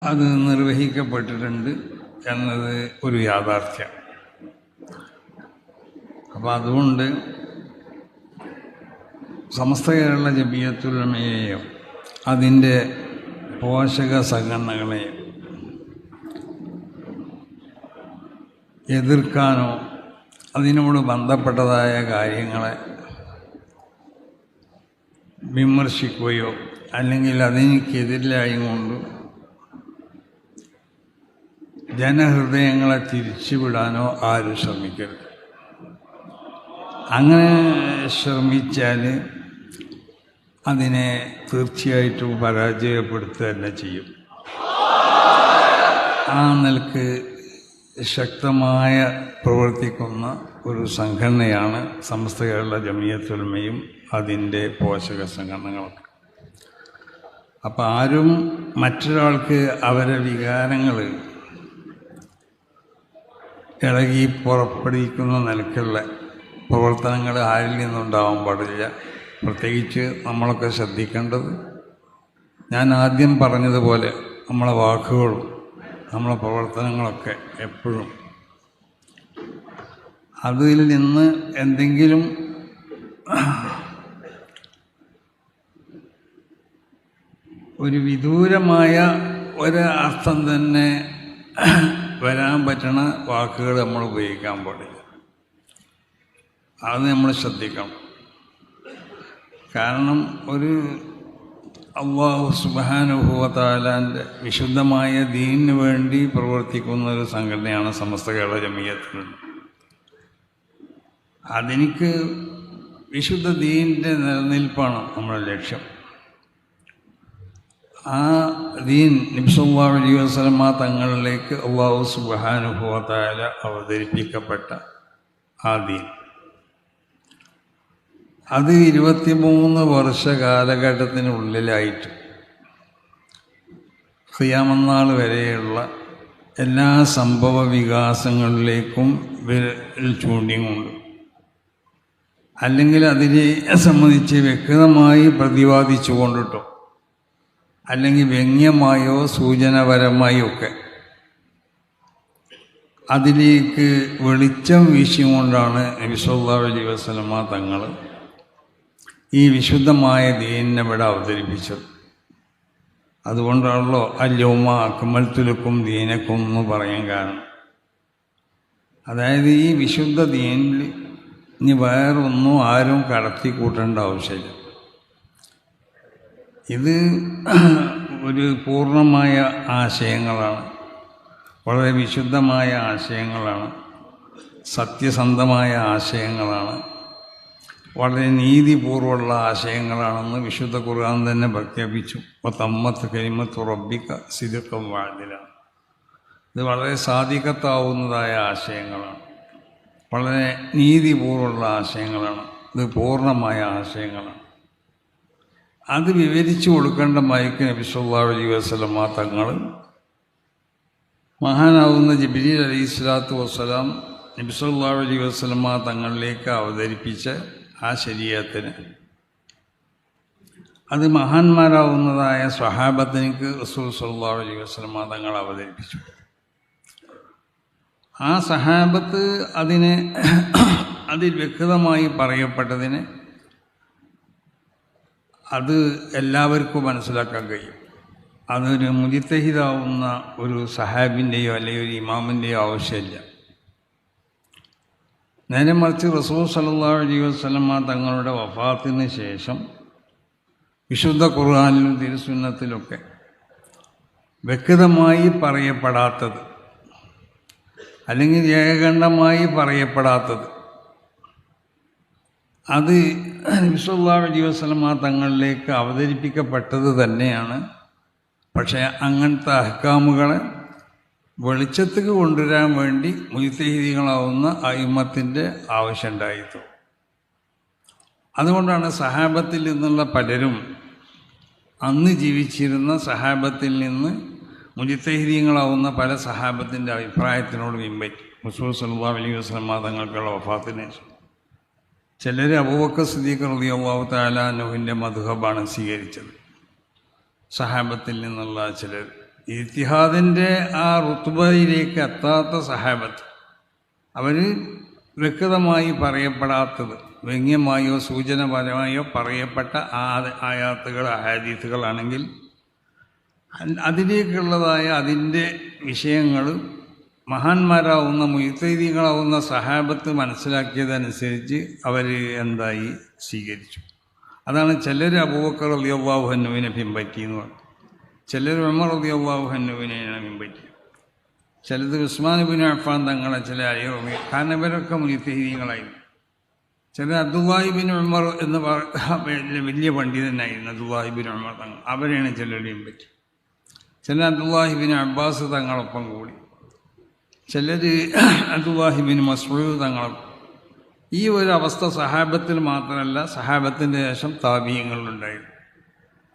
അത് നിർവഹിക്കപ്പെട്ടിട്ടുണ്ട് എന്നത് ഒരു യാഥാർത്ഥ്യം. അപ്പോൾ അതുകൊണ്ട് സമസ്ത കേരള ജമിയത്തുൽ ഉലമയെയും അതിൻ്റെ പോഷക സംഘടനകളെയും എതിർക്കാനോ അതിനോട് ബന്ധപ്പെട്ടതായ കാര്യങ്ങളെ വിമർശിക്കുകയോ അല്ലെങ്കിൽ അതിനെതിരായി കൊണ്ട് ജനഹൃദയങ്ങളെ തിരിച്ചുവിടാനോ ആരും ശ്രമിക്കരുത്. അങ്ങനെ ശ്രമിച്ചാൽ അതിനെ തീർച്ചയായിട്ടും പരാജയപ്പെടുത്തുക തന്നെ ചെയ്യും. ആ നിലക്ക് ശക്തമായ പ്രവർത്തിക്കുന്ന ഒരു സംഘടനയാണ് സമസ്ത കേരള ജമിയത്തുൽ ഉലമയും അതിൻ്റെ പോഷക സംഘടനകളൊക്കെ. അപ്പം ആരും മറ്റൊരാൾക്ക് അവരെ വികാരങ്ങൾ ഇളകി പുറപ്പെടുവിക്കുന്ന നിലക്കുള്ള പ്രവർത്തനങ്ങൾ ആരിൽ നിന്നുണ്ടാവാൻ പാടില്ല. പ്രത്യേകിച്ച് നമ്മളൊക്കെ ശ്രദ്ധിക്കേണ്ടത്, ഞാൻ ആദ്യം പറഞ്ഞതുപോലെ നമ്മളെ വാക്കുകളും നമ്മളെ പ്രവർത്തനങ്ങളൊക്കെ എപ്പോഴും അതിൽ നിന്ന് എന്തെങ്കിലും ഒരു വിദൂരമായ ഒരു അർത്ഥം തന്നെ വരാൻ പറ്റണ വാക്കുകൾ നമ്മൾ ഉപയോഗിക്കാൻ പാടില്ല. അത് നമ്മൾ ശ്രദ്ധിക്കണം. കാരണം ഒരു അല്ലാഹു സുബ്ഹാനഹു വ തആലാൻ്റെ വിശുദ്ധമായ ദീനിന് വേണ്ടി പ്രവർത്തിക്കുന്ന ഒരു സംഘടനയാണ് സമസ്ത കേരള ജമിയത്തുൽ ഉലമ. അതെനിക്ക് വിശുദ്ധ ദീനിൻ്റെ നിലനിൽപ്പാണ് നമ്മുടെ ലക്ഷ്യം. ആ ദീൻ നബി സല്ലല്ലാഹു അലൈഹി വസല്ലമ തങ്ങളിലേക്ക് അല്ലാഹു സുബ്ഹാനഹു വ തആല അവതരിപ്പിക്കപ്പെട്ട ആ ദീൻ, അത് 23 വർഷ കാലഘട്ടത്തിനുള്ളിലായിട്ട് ഖിയാമത്ത് നാൾ വരെയുള്ള എല്ലാ സംഭവ വികാസങ്ങളിലേക്കും വിരൽ ചൂണ്ടിയുമുണ്ട്. അല്ലെങ്കിൽ അതിനെ സംബന്ധിച്ച് വ്യക്തമായി പ്രതിപാദിച്ചു കൊണ്ടിട്ടോ അല്ലെങ്കിൽ വ്യംഗ്യമായോ സൂചനപരമായോ ഒക്കെ അതിലേക്ക് വെളിച്ചം വീശിക്കൊണ്ടാണ് നബി സല്ലല്ലാഹു അലൈഹി വസല്ലമ തങ്ങൾ ഈ വിശുദ്ധമായ ദീനിനെ ഇവിടെ അവതരിപ്പിച്ചത്. അതുകൊണ്ടാണല്ലോ അൽ-യൗമ അക്മൽതു ലക്കും ദീനക്കും എന്ന് പറയാൻ കാരണം. അതായത് ഈ വിശുദ്ധ ദീനിൽ ഇനി വേറൊന്നും ആരും കടത്തിക്കൂട്ടേണ്ട ആവശ്യമില്ല. ഇത് ഒരു പൂർണ്ണമായ ആശയങ്ങളാണ്, വളരെ വിശുദ്ധമായ ആശയങ്ങളാണ്, സത്യസന്ധമായ ആശയങ്ങളാണ്, വളരെ നീതിപൂർവമുള്ള ആശയങ്ങളാണെന്ന് വിശുദ്ധ ഖുർആൻ തന്നെ പ്രഖ്യാപിച്ചു. വതമ്മത്ത് കലിമത്തു റബ്ബിക സിദ്ഖൻ വഅദല. ഇത് വളരെ സാദിഖത്താവുന്നതായ ആശയങ്ങളാണ്, വളരെ നീതിപൂർവമുള്ള ആശയങ്ങളാണ്, ഇത് പൂർണ്ണമായ ആശയങ്ങളാണ്. അത് വിവരിച്ചു കൊടുക്കേണ്ട മൈക്ക് നബി സല്ലല്ലാഹു അലൈഹി വസല്ലമ തങ്ങൾ മഹാനാവുന്ന ജിബ്രീൽ അലൈഹിസ്സലാത്തു വസ്സലാം നബി സല്ലല്ലാഹു അലൈഹി വസല്ലമ തങ്ങളിലേക്ക് അവതരിപ്പിച്ച ആ ശരീഅത്തിന് അത് മഹാന്മാരാവുന്നതായ സ്വഹാബത്തിനേക്ക് റസൂൽ സല്ലല്ലാഹു അലൈഹി വസല്ലമ തങ്ങൾ അവതരിപ്പിച്ചു. ആ സഹാബത്ത് അതിൽ വ്യക്തമായി പറയപ്പെട്ടതിന് അത് എല്ലാവർക്കും മനസ്സിലാക്കാൻ കഴിയും. അതൊരു മുജ്തഹിദാവുന്ന ഒരു സഹാബിൻ്റെയോ അല്ലെങ്കിൽ ഒരു ഇമാമിൻ്റെയോ ആവശ്യമില്ല. നേരെ മറിച്ച് റസൂൽ സല്ലല്ലാഹു അലൈഹി വസല്ലമ തങ്ങളുടെ വഫാത്തിന് ശേഷം വിശുദ്ധ ഖുർആനിലും തിരുസുന്നത്തിലൊക്കെ വ്യക്തമായി പറയപ്പെടാത്തത് അല്ലെങ്കിൽ ഏകകണ്ഠമായി പറയപ്പെടാത്തത് അത് നബി സല്ലല്ലാഹു അലൈഹി വസല്ലമ തങ്ങളിലേക്ക് അവതരിപ്പിക്കപ്പെട്ടത് തന്നെയാണ്. പക്ഷേ അങ്ങനത്തെ അഹ്കാമുകളെ വെളിച്ചത്തേക്ക് കൊണ്ടുവരാൻ വേണ്ടി മുജ്തഹിദീങ്ങളാവുന്ന അയിമ്മത്തിൻ്റെ ആവശ്യമുണ്ടായിരുന്നു. അതുകൊണ്ടാണ് സഹാബത്തിൽ നിന്നുള്ള പലരും അന്ന് ജീവിച്ചിരുന്ന സഹാബത്തിൽ നിന്ന് മുജ്തഹിദീങ്ങളാവുന്ന പല സഹാബത്തിൻ്റെ അഭിപ്രായത്തിനോട് പിൻപറ്റി റസൂൽ സല്ലല്ലാഹു അലൈഹി വസല്ലമ തങ്ങൾക്കുള്ള വഫാത്തിന് ശേഷം ചിലർ അബൂബക്കർ സിദ്ദീഖ് റളിയല്ലാഹു തആല അൻഹുവിൻ്റെ മദ്ഹബാണ് സ്വീകരിച്ചത്. സഹാബത്തിൽ നിന്നുള്ള ചിലർ ഇജ്തിഹാദിൻ്റെ ആ റുത്ബയിലേക്ക് എത്താത്ത സഹാബത്ത്, അവർ വ്യക്തമായി പറയപ്പെടാത്തത്, വ്യംഗ്യമായോ സൂചനപരമായോ പറയപ്പെട്ട ആയാത്തുകൾ ഹദീസുകളാണെങ്കിൽ അതിലേക്കുള്ളതായ അതിൻ്റെ വിഷയങ്ങൾ മഹാന്മാരാവുന്ന മുജ്തഹിദീങ്ങളാവുന്ന സഹാബത്ത് മനസ്സിലാക്കിയതനുസരിച്ച് അവർ എന്തായി സ്വീകരിച്ചു. അതാണ് ചിലർ അബൂബക്കർ റളിയല്ലാഹു അൻഹുവിനെ പിൻപറ്റി എന്ന് പറഞ്ഞു, ചിലർ ഉമർ റളിയല്ലാഹു അൻഹുവിനെയാണ് പിൻപറ്റി, ചിലത് ഉസ്മാൻ ഇബ്നു അഫ്ഫാൻ തങ്ങളെ ചില അലിറബി, കാരണം ഇവരൊക്കെ മുജ്തഹിദീങ്ങളായിരുന്നു. ചില അബ്ദുല്ലാഹി ഇബ്നു ഉമർ എന്ന് വലിയ പണ്ഡിതനായിരുന്നു അബ്ദുല്ലാഹി ഇബ്നു ഉമർ തങ്ങൾ, അവരെയാണ് ചിലരുടെയും പറ്റി. ചില അബ്ദുല്ലാഹി ഇബ്നു അബ്ബാസ് തങ്ങളൊപ്പം കൂടി, ചിലർ അബ്ദുല്ലാഹി ഇബ്നു മസ്ഊദ് തങ്ങളൊപ്പം. ഈ ഒരു അവസ്ഥ സഹാബത്തിൽ മാത്രമല്ല, സഹാബത്തിൻ്റെ ശേഷം താബീയങ്ങളുണ്ടായിരുന്നു.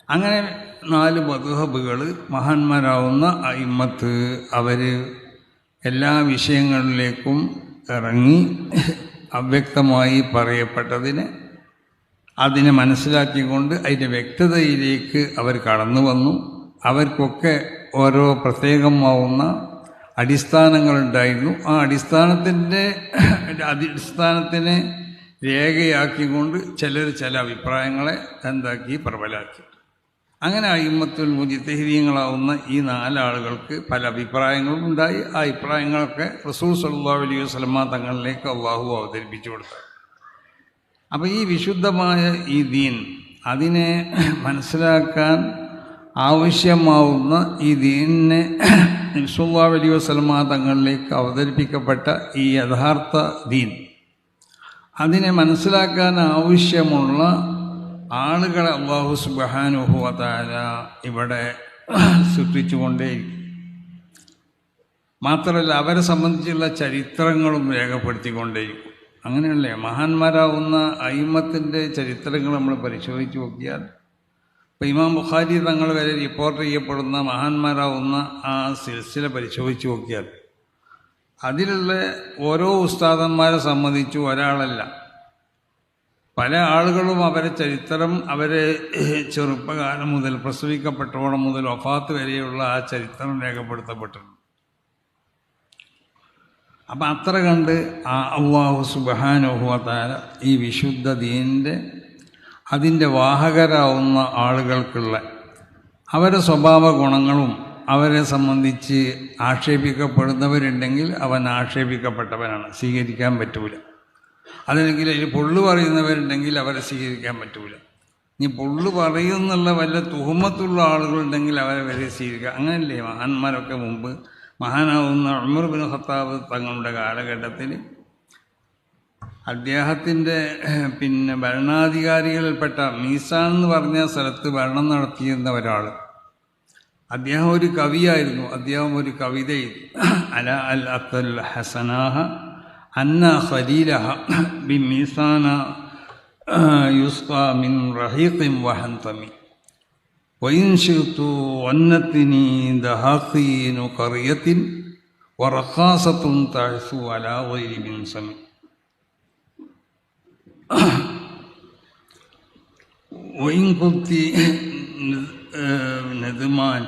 അങ്ങനെ 4 മദ്ഹബുകൾ മഹാന്മാരാവുന്ന അയിമ്മത്ത് അവർ എല്ലാ വിഷയങ്ങളിലേക്കും ഇറങ്ങി അവ്യക്തമായി അതിനെ മനസ്സിലാക്കിക്കൊണ്ട് അതിൻ്റെ വ്യക്തതയിലേക്ക് അവർ കടന്നു വന്നു. അവർക്കൊക്കെ ഓരോ പ്രത്യേകമാവുന്ന അടിസ്ഥാനങ്ങളുണ്ടായിരുന്നു. ആ അടിസ്ഥാനത്തിനെ രേഖയാക്കിക്കൊണ്ട് ചിലർ ചില അഭിപ്രായങ്ങളെ എന്താക്കി പ്രബലാക്കി. അങ്ങനെ അയിമ്മത്തുൽ മുജ്തഹിദീങ്ങളാവുന്ന ഈ 4 ആളുകൾക്ക് പല അഭിപ്രായങ്ങളും ഉണ്ടായി. ആ അഭിപ്രായങ്ങളൊക്കെ റസൂൽ സ്വല്ലല്ലാഹു അലൈഹി വസല്ലമ തങ്ങളിലേക്ക് അള്ളാഹു അവതരിപ്പിച്ചു കൊടുത്തു. അപ്പോൾ ഈ വിശുദ്ധമായ ഈ ദീൻ, അതിനെ മനസ്സിലാക്കാൻ ആവശ്യമാവുന്ന ഈ ദീനിനെ നബി സല്ലല്ലാഹു അലൈഹി വസല്ലമ തങ്ങളിലേക്ക് അവതരിപ്പിക്കപ്പെട്ട ഈ യഥാർത്ഥ ദീൻ, അതിനെ മനസ്സിലാക്കാൻ ആവശ്യമുള്ള ആളുകളെ അല്ലാഹു സുബ്ഹാനഹു വ തആല ഇവിടെ സൃഷ്ടിച്ചുകൊണ്ടേയിരിക്കും. മാത്രമല്ല അവരെ സംബന്ധിച്ചുള്ള ചരിത്രങ്ങളും രേഖപ്പെടുത്തിക്കൊണ്ടേയിരിക്കും. അങ്ങനെയല്ലേ മഹാന്മാരാവുന്ന അയിമ്മത്തിൻ്റെ ചരിത്രങ്ങൾ നമ്മൾ പരിശോധിച്ച് നോക്കിയാൽ, ഇപ്പോൾ ഇമാം ബുഖാരി തങ്ങൾ വരെ റിപ്പോർട്ട് ചെയ്യപ്പെടുന്ന മഹാന്മാരാവുന്ന ആ സിൽസില പരിശോധിച്ച് നോക്കിയാൽ അതിലുള്ള ഓരോ ഉസ്താദന്മാരെ സംബന്ധിച്ചു ഒരാളല്ല, പല ആളുകളും അവരെ ചരിത്രം, അവരെ ചെറുപ്പകാലം മുതൽ പ്രസവിക്കപ്പെട്ടോളം മുതൽ വഫാത്ത് വരെയുള്ള ആ ചരിത്രം രേഖപ്പെടുത്തപ്പെട്ടിട്ടുണ്ട്. അപ്പം അത്ര കണ്ട് ആ അല്ലാഹു സുബ്ഹാനഹു വ തആല ഈ വിശുദ്ധ ദീനിൻ്റെ അതിൻ്റെ വാഹകരാവുന്ന ആളുകൾക്കുള്ള അവരുടെ സ്വഭാവ ഗുണങ്ങളും അവരെ സംബന്ധിച്ച് ആക്ഷേപിക്കപ്പെടുന്നവരുണ്ടെങ്കിൽ അവൻ ആക്ഷേപിക്കപ്പെട്ടവനാണ്, സ്വീകരിക്കാൻ പറ്റൂല. അതല്ലെങ്കിൽ അതിൽ പൊള്ളു പറയുന്നവരുണ്ടെങ്കിൽ അവരെ സ്വീകരിക്കാൻ പറ്റൂല. ഇനി പൊള്ളു പറയുന്നുള്ള വല്ല തുഹമത്തുള്ള ആളുകളുണ്ടെങ്കിൽ അവരെ വരെ സ്വീകരിക്കുക. അങ്ങനല്ലേ മഹാന്മാരൊക്കെ മുമ്പ് മഹാനാവുന്ന ഉമർ ഇബ്നു ഖത്താബ് തങ്ങളുടെ കാലഘട്ടത്തിൽ അദ്ദേഹത്തിൻ്റെ ഭരണാധികാരികളിൽപ്പെട്ട മീസാൻ എന്ന് പറഞ്ഞ സ്ഥലത്ത് ഭരണം നടത്തിയിരുന്ന ഒരാൾ, അദ്ദേഹം ഒരു കവിയായിരുന്നു. അദ്ദേഹം ഒരു കവിതയിൽ അല അൽ അത്തൽ ഹസനാഹ അന്ന ഖലീലഹ ബി മീസാന യുസ്ഖ മിൻ റഹീഖിൻ വഹന്തമി വഇൻ ശിഅ്തു വന്നത്തിനി ദഹാഖീനു ഖറിയത്തിൻ വറഖാസത്തുൻ തഅസു അലാ ഗൈരി മിൻസമി. وإن كنت ندمان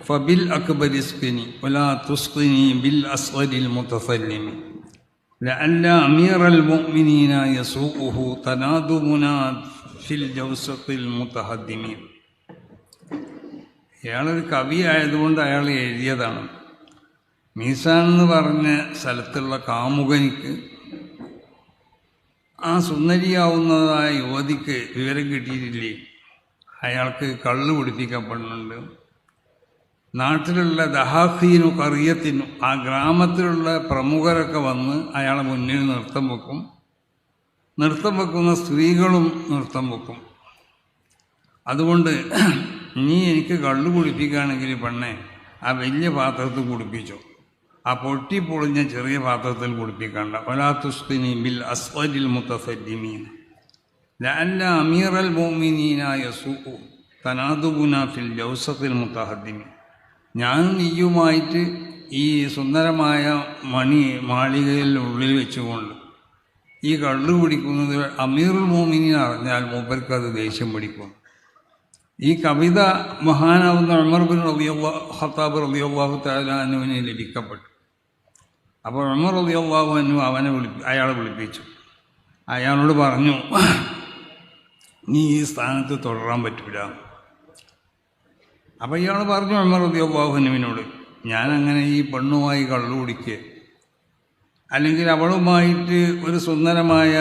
فبالأكبر اسقني ولا تسقني بالأصغر المتثلم لعل أمير المؤمنين يسوءه تنادمنا في الجوسق المتهدمين. അയാളൊരു കവി ആയതുകൊണ്ട് അയാൾ എഴുതിയതാണ്. മീസാൻ എന്ന് പറഞ്ഞ സ്ഥലത്തുള്ള കാമുകനിക്ക് ആ സുന്ദരിയാവുന്നതായ യുവതിക്ക് വിവരം കിട്ടിയിട്ടില്ലേ, അയാൾക്ക് കള്ളു പിടിപ്പിക്കപ്പെടുന്നുണ്ട്. നാട്ടിലുള്ള ദഹാഖീനു കറിയത്തിനു ആ ഗ്രാമത്തിലുള്ള പ്രമുഖരൊക്കെ വന്ന് അയാളെ മുന്നിൽ നൃത്തം വെക്കും. നൃത്തം വെക്കുന്ന സ്ത്രീകളും നൃത്തം വെക്കും. അതുകൊണ്ട് നീ എനിക്ക് കള്ളു കുടിപ്പിക്കുകയാണെങ്കിൽ പെണ്ണെ ആ വലിയ പാത്രത്തിൽ കുടിപ്പിച്ചോ, ആ പൊട്ടിപ്പൊളിഞ്ഞ ചെറിയ പാത്രത്തിൽ കുടിപ്പിക്കണ്ട. വലാ തുസ്ഖിനി ബിൽ അസ്ഗരിൽ മുതസദ്ദിമീൻ ലഅല്ല അമീറൽ മുഅ്മിനീന യസൂഉ തനാദുബുന ഫിൽ ജൗസഖിൽ മുതഹദ്ദിമീൻ. ഞാനും നീയുമായിട്ട് ഈ സുന്ദരമായ മാളികയിൽ ഉള്ളിൽ വെച്ചുകൊണ്ട് ഈ കള്ളു പിടിക്കുന്നത് അമീറുൽ മുഅ്മിനീൻ അറിഞ്ഞാൽ മൂപ്പർക്ക് അത് ദേഷ്യം പിടിക്കും. ഈ കവിത മഹാനാവുന്ന ഉമർ ബിൻ ഖത്താബ് റളിയല്ലാഹു തആല അൻഹുവിന് ലഭിക്കപ്പെട്ടു. അപ്പോൾ ഉമർ റളിയല്ലാഹു അൻഹു അയാളെ വിളിപ്പിച്ചു. അയാളോട് പറഞ്ഞു, നീ ഈ സ്ഥാനത്ത് തുടരാൻ പറ്റൂല. അപ്പോൾ ഇയാൾ പറഞ്ഞു ഉമർ റളിയല്ലാഹു അൻഹുവിനോട്, ഞാനങ്ങനെ ഈ പെണ്ണുമായി കള്ളു കുടിക്കുക അല്ലെങ്കിൽ അവളുമായിട്ട് ഒരു സുന്ദരമായ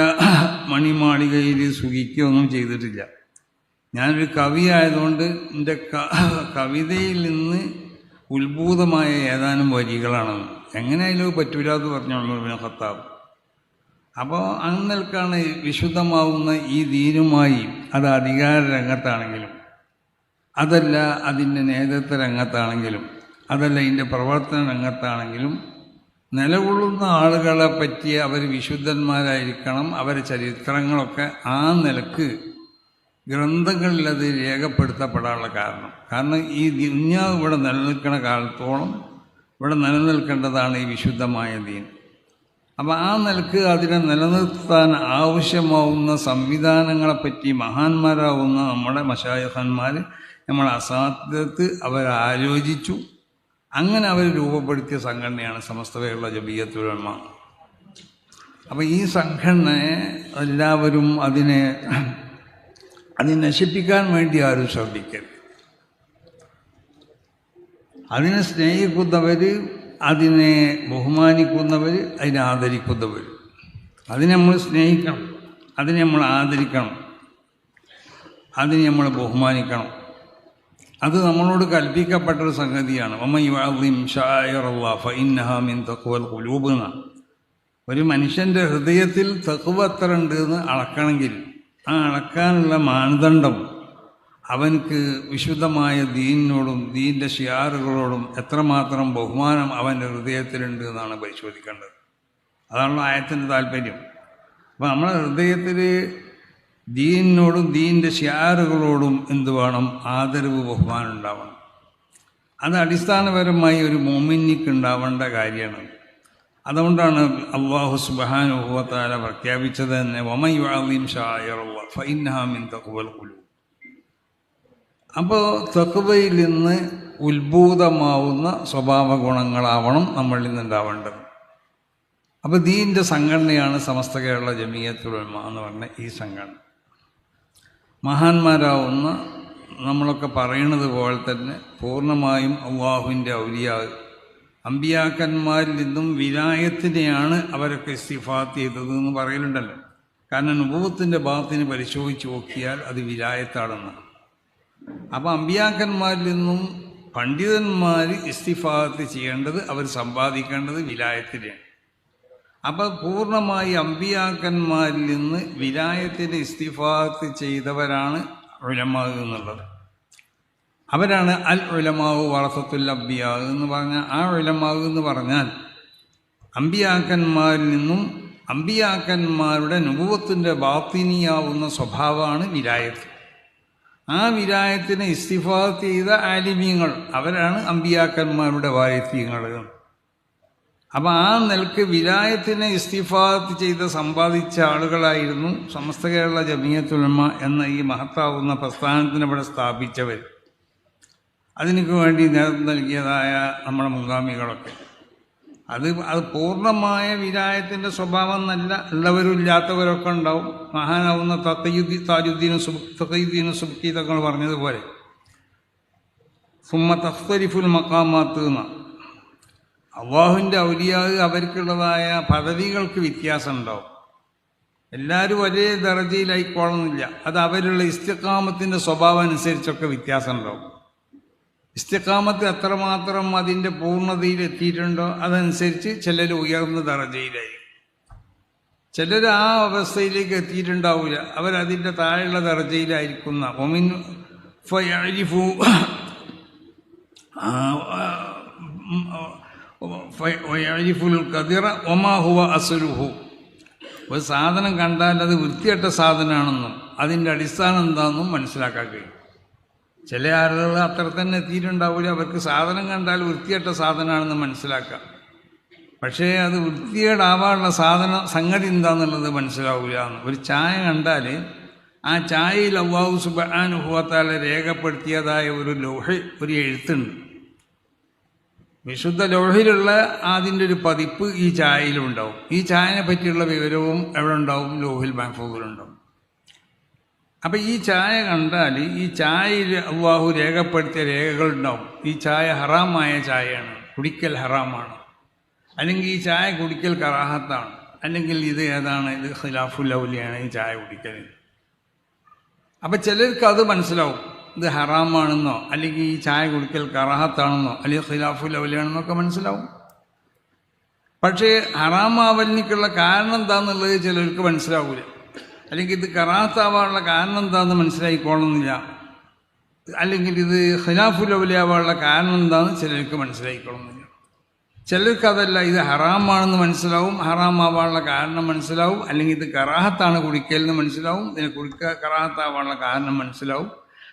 മണിമാളികയിൽ സുഖിക്കുകയൊന്നും ചെയ്തിട്ടില്ല. ഞാനൊരു കവിയായതുകൊണ്ട് എൻ്റെ കവിതയിൽ നിന്ന് ഉത്ഭൂതമായ ഏതാനും വരികളാണ്, എങ്ങനെയായാലും പറ്റൂല എന്ന് പറഞ്ഞു ഉമർ ബിൻ ഖത്താബ്. അപ്പോൾ അന്നൽക്കാണ് വിശുദ്ധമാവുന്ന ഈ ദീനുമായി, അത് അധികാര രംഗത്താണെങ്കിലും അതല്ല അതിൻ്റെ നേതൃത്വ രംഗത്താണെങ്കിലും അതല്ല ഇതിൻ്റെ പ്രവർത്തന രംഗത്താണെങ്കിലും നിലകൊള്ളുന്ന ആളുകളെ പറ്റി അവർ വിശുദ്ധന്മാരായിരിക്കണം. അവരുടെ ചരിത്രങ്ങളൊക്കെ ആ നിലക്ക് ഗ്രന്ഥങ്ങളിൽ അത് രേഖപ്പെടുത്തപ്പെടാനുള്ള കാരണം ഈ ദുനിയാവ് ഇവിടെ നിലനിൽക്കുന്ന കാലത്തോളം ഇവിടെ നിലനിൽക്കേണ്ടതാണ് ഈ വിശുദ്ധമായ ദീൻ. അപ്പോൾ ആ നിലക്ക് അതിനെ നിലനിർത്താൻ ആവശ്യമാവുന്ന സംവിധാനങ്ങളെപ്പറ്റി മഹാന്മാരാവുന്ന നമ്മുടെ മശായിഖന്മാർ, നമ്മളെ അസാധ്യത്ത് അവരാലോചിച്ചു. അങ്ങനെ അവർ രൂപപ്പെടുത്തിയ സംഘടനയാണ് സമസ്ത കേരള ജമിയത്തുൽ ഉലമ. അപ്പോൾ ഈ സംഘടനയെ എല്ലാവരും അതിനെ നശിപ്പിക്കാൻ വേണ്ടി ആരും ശ്രദ്ധിക്കരുത്. അതിനെ സ്നേഹിക്കുന്നവർ, അതിനെ ബഹുമാനിക്കുന്നവർ, അതിനെ ആദരിക്കുന്നവർ, അതിനെ നമ്മൾ സ്നേഹിക്കണം, അതിനെ നമ്മൾ ആദരിക്കണം, അതിനെ നമ്മൾ ബഹുമാനിക്കണം. അത് നമ്മളോട് കൽപ്പിക്കപ്പെട്ടൊരു സംഗതിയാണ്. വമൻ യുഅദ്ദിം ശആയിറല്ലാഹ് ഫഇന്നഹാ മിൻ തഖ്വൽ ഖുലൂബ് എന്നാണ്. ഒരു മനുഷ്യൻ്റെ ഹൃദയത്തിൽ തഖ്വ എത്ര ഉണ്ട് എന്ന് അളക്കണമെങ്കിൽ ആ അളക്കാനുള്ള മാനദണ്ഡം അവൻക്ക് വിശുദ്ധമായ ദീനിനോടും ദീൻ്റെ ഷിയാറുകളോടും എത്രമാത്രം ബഹുമാനം അവൻ്റെ ഹൃദയത്തിലുണ്ട് എന്നാണ് പരിശോധിക്കേണ്ടത്. അതാണല്ലോ ആയത്തിൻ്റെ താല്പര്യം. അപ്പോൾ നമ്മുടെ ഹൃദയത്തിൽ ദീനിനോടും ദീൻ്റെ ഷിയാറുകളോടും എന്ത് വേണം? ആദരവ്, ബഹുമാനം ഉണ്ടാവണം. അത് അടിസ്ഥാനപരമായി ഒരു മുഅ്മിനിക്ക് ഉണ്ടാവേണ്ട കാര്യമാണ്. അതുകൊണ്ടാണ് അല്ലാഹു സുബ്ഹാനഹു വ തആല പ്രഖ്യാപിച്ചത് തന്നെ, വമൻ യുഅദ്ദിം ശആയിറല്ലാഹ് ഫഇന്നഹാ മിൻ തഖ്വൽ ഖുലൂബ്. അപ്പോൾ തഖ്വയിൽ നിന്ന് ഉത്ഭൂതമാവുന്ന സ്വഭാവ ഗുണങ്ങളാവണം നമ്മളിൽ നിന്നുണ്ടാവേണ്ടത്. അപ്പോൾ ദീൻ്റെ സംഘടനയാണ് സമസ്ത കേരള ജമിയത്തുൽ ഉലമ എന്ന് പറഞ്ഞ ഈ സംഘടന. മഹാന്മാരാവുന്ന നമ്മളൊക്കെ പറയുന്നത് പോലെ തന്നെ പൂർണ്ണമായും അള്ളാഹുവിൻ്റെ ഔലിയാ അമ്പിയാക്കന്മാരിൽ നിന്നും വിലായത്തിനെയാണ് അവരൊക്കെ ഇസ്തിഫാത്ത് ചെയ്തത് എന്ന് പറയലുണ്ടല്ലോ. കാരണം നുബുവത്തിൻ്റെ ഭാഗത്തിന് പരിശോധിച്ച് നോക്കിയാൽ അത് വിലായത്താണെന്നാണ്. അപ്പോൾ അമ്പിയാക്കന്മാരിൽ നിന്നും പണ്ഡിതന്മാർ ഇസ്തിഫാത്ത് ചെയ്യേണ്ടത്, അവർ സമ്പാദിക്കേണ്ടത് വിലായത്തിനെയാണ്. അപ്പോൾ പൂർണ്ണമായി അമ്പിയാക്കന്മാരിൽ നിന്ന് വിലായത്തിന് ഇസ്തിഫാത്ത് ചെയ്തവരാണ് ഉലമാ എന്നുള്ളത്. അവരാണ് അൽ ഉലമാവ് വറസത്തുൽ അംബിയാ എന്ന് പറഞ്ഞാൽ, ആ ഉലമാവ് എന്ന് പറഞ്ഞാൽ അമ്പിയാക്കന്മാരിൽ നിന്നും അമ്പിയാക്കന്മാരുടെ നുബുവത്തിൻ്റെ ബാത്തിനിയാവുന്ന സ്വഭാവമാണ് വിലായത്ത്. ആ വിലായത്തിനെ ഇസ്തിഫാത്ത് ചെയ്ത ആലിമീങ്ങൾ, അവരാണ് അമ്പിയാക്കന്മാരുടെ വാരിത്യങ്ങൾ. അപ്പോൾ ആ നിലക്ക് വിലായത്തിനെ ഇസ്തിഫാത്ത് ചെയ്ത് സമ്പാദിച്ച ആളുകളായിരുന്നു സമസ്ത കേരള ജമിയത്തുൽ ഉലമ എന്ന ഈ മഹത്താവുന്ന പ്രസ്ഥാനത്തിന് ഇവിടെ സ്ഥാപിച്ചവർ. അതിനു വേണ്ടി നേതൃത്വം നൽകിയതായ നമ്മുടെ മുൻഗാമികളൊക്കെ. അത് പൂർണ്ണമായ വിലായത്തിൻ്റെ സ്വഭാവം എന്നല്ല, ഉള്ളവരും ഇല്ലാത്തവരൊക്കെ ഉണ്ടാവും. മഹാനാവുന്ന തഖിയുദ്ദീൻ സുബ്കി തങ്ങൾ പറഞ്ഞതുപോലെ സുമ്മ തഖ്തലിഫുൽ മഖാമാത്ത് എന്ന അള്ളാഹുവിൻ്റെ ഔലിയാ അവർക്കുള്ളതായ പദവികൾക്ക് വ്യത്യാസം ഉണ്ടാവും. എല്ലാവരും ഒരേ ദർജയിലായിക്കോളുന്നില്ല. അത് അവരുള്ള ഇസ്തിഖാമത്തിൻ്റെ സ്വഭാവം അനുസരിച്ചൊക്കെ വ്യത്യാസം ഉണ്ടാവും. ഇസ്തിഖാമത്ത് എത്രമാത്രം അതിൻ്റെ പൂർണ്ണതയിൽ എത്തിയിട്ടുണ്ടോ അതനുസരിച്ച് ചിലർ ഉയർന്ന ദർജയിലായിരിക്കും, ചിലർ ആ അവസ്ഥയിലേക്ക് എത്തിയിട്ടുണ്ടാവില്ല, അവരതിൻ്റെ താഴെയുള്ള ദർജയിലായിരിക്കുന്ന ഒമിൻ ഫയരിഫു ഫയരിഫുൽ ഖദിറ ഒമാ ഹുവ അസ്ലുഹു. ഒരു സാധനം കണ്ടാൽ അത് വൃത്തികെട്ട സാധനമാണെന്നും അതിൻ്റെ അടിസ്ഥാനം എന്താണെന്നും മനസ്സിലാക്കാൻ കഴിയും. ചില ആളുകൾ അത്ര തന്നെ എത്തിയിട്ടുണ്ടാവില്ല, അവർക്ക് സാധനം കണ്ടാൽ വൃത്തികെട്ട സാധനമാണെന്ന് മനസ്സിലാക്കാം. പക്ഷേ അത് വൃത്തികേടാവാനുള്ള സംഗതി എന്താണെന്നുള്ളത് മനസ്സിലാവില്ല. ഒരു ചായ കണ്ടാൽ ആ ചായയിൽ അല്ലാഹു സുബ്ഹാനഹു വ തആല രേഖപ്പെടുത്തിയതായ ഒരു ലൗഹ്, ഒരു എഴുത്തുണ്ട്. വിശുദ്ധ ലൗഹിലുള്ള അതിൻ്റെ ഒരു പതിപ്പ് ഈ ചായയിലുണ്ടാവും. ഈ ചായനെ പറ്റിയുള്ള വിവരവും എവിടെ ഉണ്ടാവും? ലൗഹിൽ മഹ്ഫൂദിലുണ്ടാവും. അപ്പം ഈ ചായ കണ്ടാൽ ഈ ചായയിൽ അല്ലാഹു രേഖപ്പെടുത്തിയ രേഖകളുണ്ടാവും. ഈ ചായ ഹറാമായ ചായയാണ്, കുടിക്കൽ ഹറാമാണ്, അല്ലെങ്കിൽ ഈ ചായ കുടിക്കൽ കറാഹത്താണ്, അല്ലെങ്കിൽ ഇത് ഏതാണ്, ഇത് ഖിലാഫുൽ ഔലിയാണ് ഈ ചായ കുടിക്കൽ. അപ്പം ചിലർക്ക് അത് മനസ്സിലാവും, ഇത് ഹറാമാണെന്നോ അല്ലെങ്കിൽ ഈ ചായ കുടിക്കൽ കറാഹത്താണെന്നോ അല്ലെങ്കിൽ ഖിലാഫുൽ ഔലിയാണെന്നൊക്കെ മനസ്സിലാവും. പക്ഷേ ഹറാമാവലിനുള്ള കാരണം എന്താണെന്നുള്ളത് ചിലർക്ക് മനസ്സിലാവില്ല, അല്ലെങ്കിൽ ഇത് കറാഹത്താവാനുള്ള കാരണം എന്താണെന്ന് മനസ്സിലായിക്കോളുന്നില്ല, അല്ലെങ്കിൽ ഇത് ഖിലാഫുൽ ഔലിയാവാനുള്ള കാരണം എന്താണെന്ന് ചിലർക്ക് മനസ്സിലായിക്കോളുന്നില്ല. ചിലർക്ക് അതല്ല, ഇത് ഹറാമാണെന്ന് മനസ്സിലാവും, ഹറാമാവാനുള്ള കാരണം മനസ്സിലാവും, അല്ലെങ്കിൽ ഇത് കറാഹത്താണ് കുടിക്കലെന്ന് മനസ്സിലാവും, ഇതിനെ കറാഹത്താവാനുള്ള കാരണം മനസ്സിലാവും,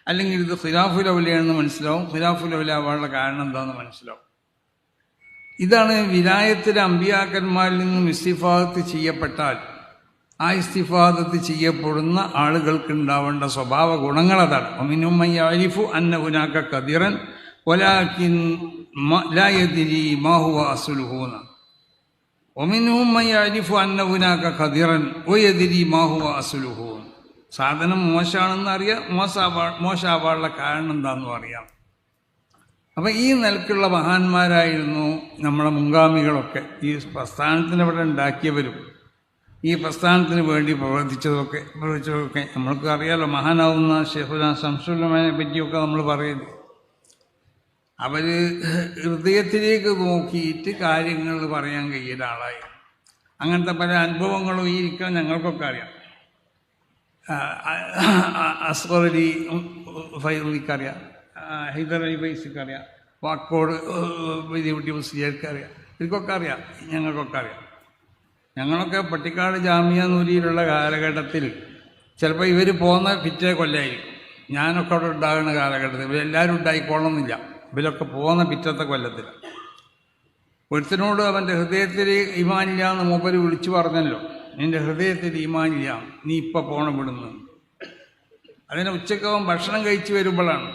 അല്ലെങ്കിൽ ഇത് ഖിലാഫുൽ ഔലിയാണെന്ന് മനസ്സിലാവും, ഖിലാഫുൽ ഔലിയാവാനുള്ള കാരണം എന്താണെന്ന് മനസ്സിലാവും. ഇതാണ് വിലായത്തിലെ അമ്പിയാക്കന്മാരിൽ നിന്നും ഇസ്തിഫാദത്ത് ചെയ്യപ്പെട്ടാൽ ആ ഇസ്തിഫാദത്ത് ചെയ്യപ്പെടുന്ന ആളുകൾക്ക് ഉണ്ടാവേണ്ട സ്വഭാവ ഗുണങ്ങൾ അതാണ്. ഒമിനും യഅരിഫു അന്ന ഹുനാക ഖദിറൻ വലാകിൻ ലാ യദ്രി മാ ഹുവ അസ്ലുഹു. ഒമിനും യഅരിഫു അന്ന ഹുനാക ഖദിറൻ വയദ്രി മാ ഹുവ അസ്ലുഹു. സാധനം മോശമാണെന്ന് അറിയാം, മോശമാവാനുള്ള കാരണം എന്താണെന്നും അറിയാം. അപ്പം ഈ നിലക്കുള്ള മഹാന്മാരായിരുന്നു നമ്മുടെ മുൻഗാമികളൊക്കെ. ഈ പ്രസ്ഥാനത്തിന് ഇവിടെ ഉണ്ടാക്കിയവരും ഈ പ്രസ്ഥാനത്തിന് വേണ്ടി പ്രവർത്തിച്ചതൊക്കെ നമ്മൾക്ക് അറിയാലോ. മഹാനാവുന്ന ശൈഖുനാ ശംസുല്ലമയെ പറ്റിയൊക്കെ നമ്മൾ പറയുന്നത്, അവർ ഹൃദയത്തിലേക്ക് നോക്കിയിട്ട് കാര്യങ്ങൾ പറയാൻ കഴിയുന്ന ആളായി. അങ്ങനത്തെ പല അനുഭവങ്ങളും ഈ ഇരിക്കാൻ ഞങ്ങൾക്കൊക്കെ അറിയാം. അസ്ഗർ അലി ഫൈസിക്കറിയാം, ഹൈദർ അലി ഫൈസിക്കറിയാം, വാക്കോട് വലിയ മുസ്ലിയാർക്കറിയാം, ഇവർക്കൊക്കെ അറിയാം, ഞങ്ങൾക്കൊക്കെ അറിയാം. ഞങ്ങളൊക്കെ പട്ടിക്കാട് ജാമിയ നൂരിയിലുള്ള കാലഘട്ടത്തിൽ ചിലപ്പോൾ ഇവർ പോകുന്ന പിറ്റേ കൊല്ലമായിരിക്കും. ഞാനൊക്കെ അവിടെ ഉണ്ടാകുന്ന കാലഘട്ടത്തിൽ ഇവരെല്ലാവരും ഉണ്ടായിക്കൊള്ളണമെന്നില്ല, ഇവരൊക്കെ പോകുന്ന പിറ്റത്തെ കൊല്ലത്തിൽ. ഒരുത്തനോട് അവൻ്റെ ഹൃദയത്തിൽ ഈമാനില്ല എന്ന് മൂപ്പര് വിളിച്ചു പറഞ്ഞല്ലോ, നിൻ്റെ ഹൃദയത്തിൽ ഈമാനില്ല, നീ ഇപ്പം പോണം വിടുന്നു. അതിനെ ഉച്ചക്കവൻ ഭക്ഷണം കഴിച്ച് വരുമ്പോഴാണ്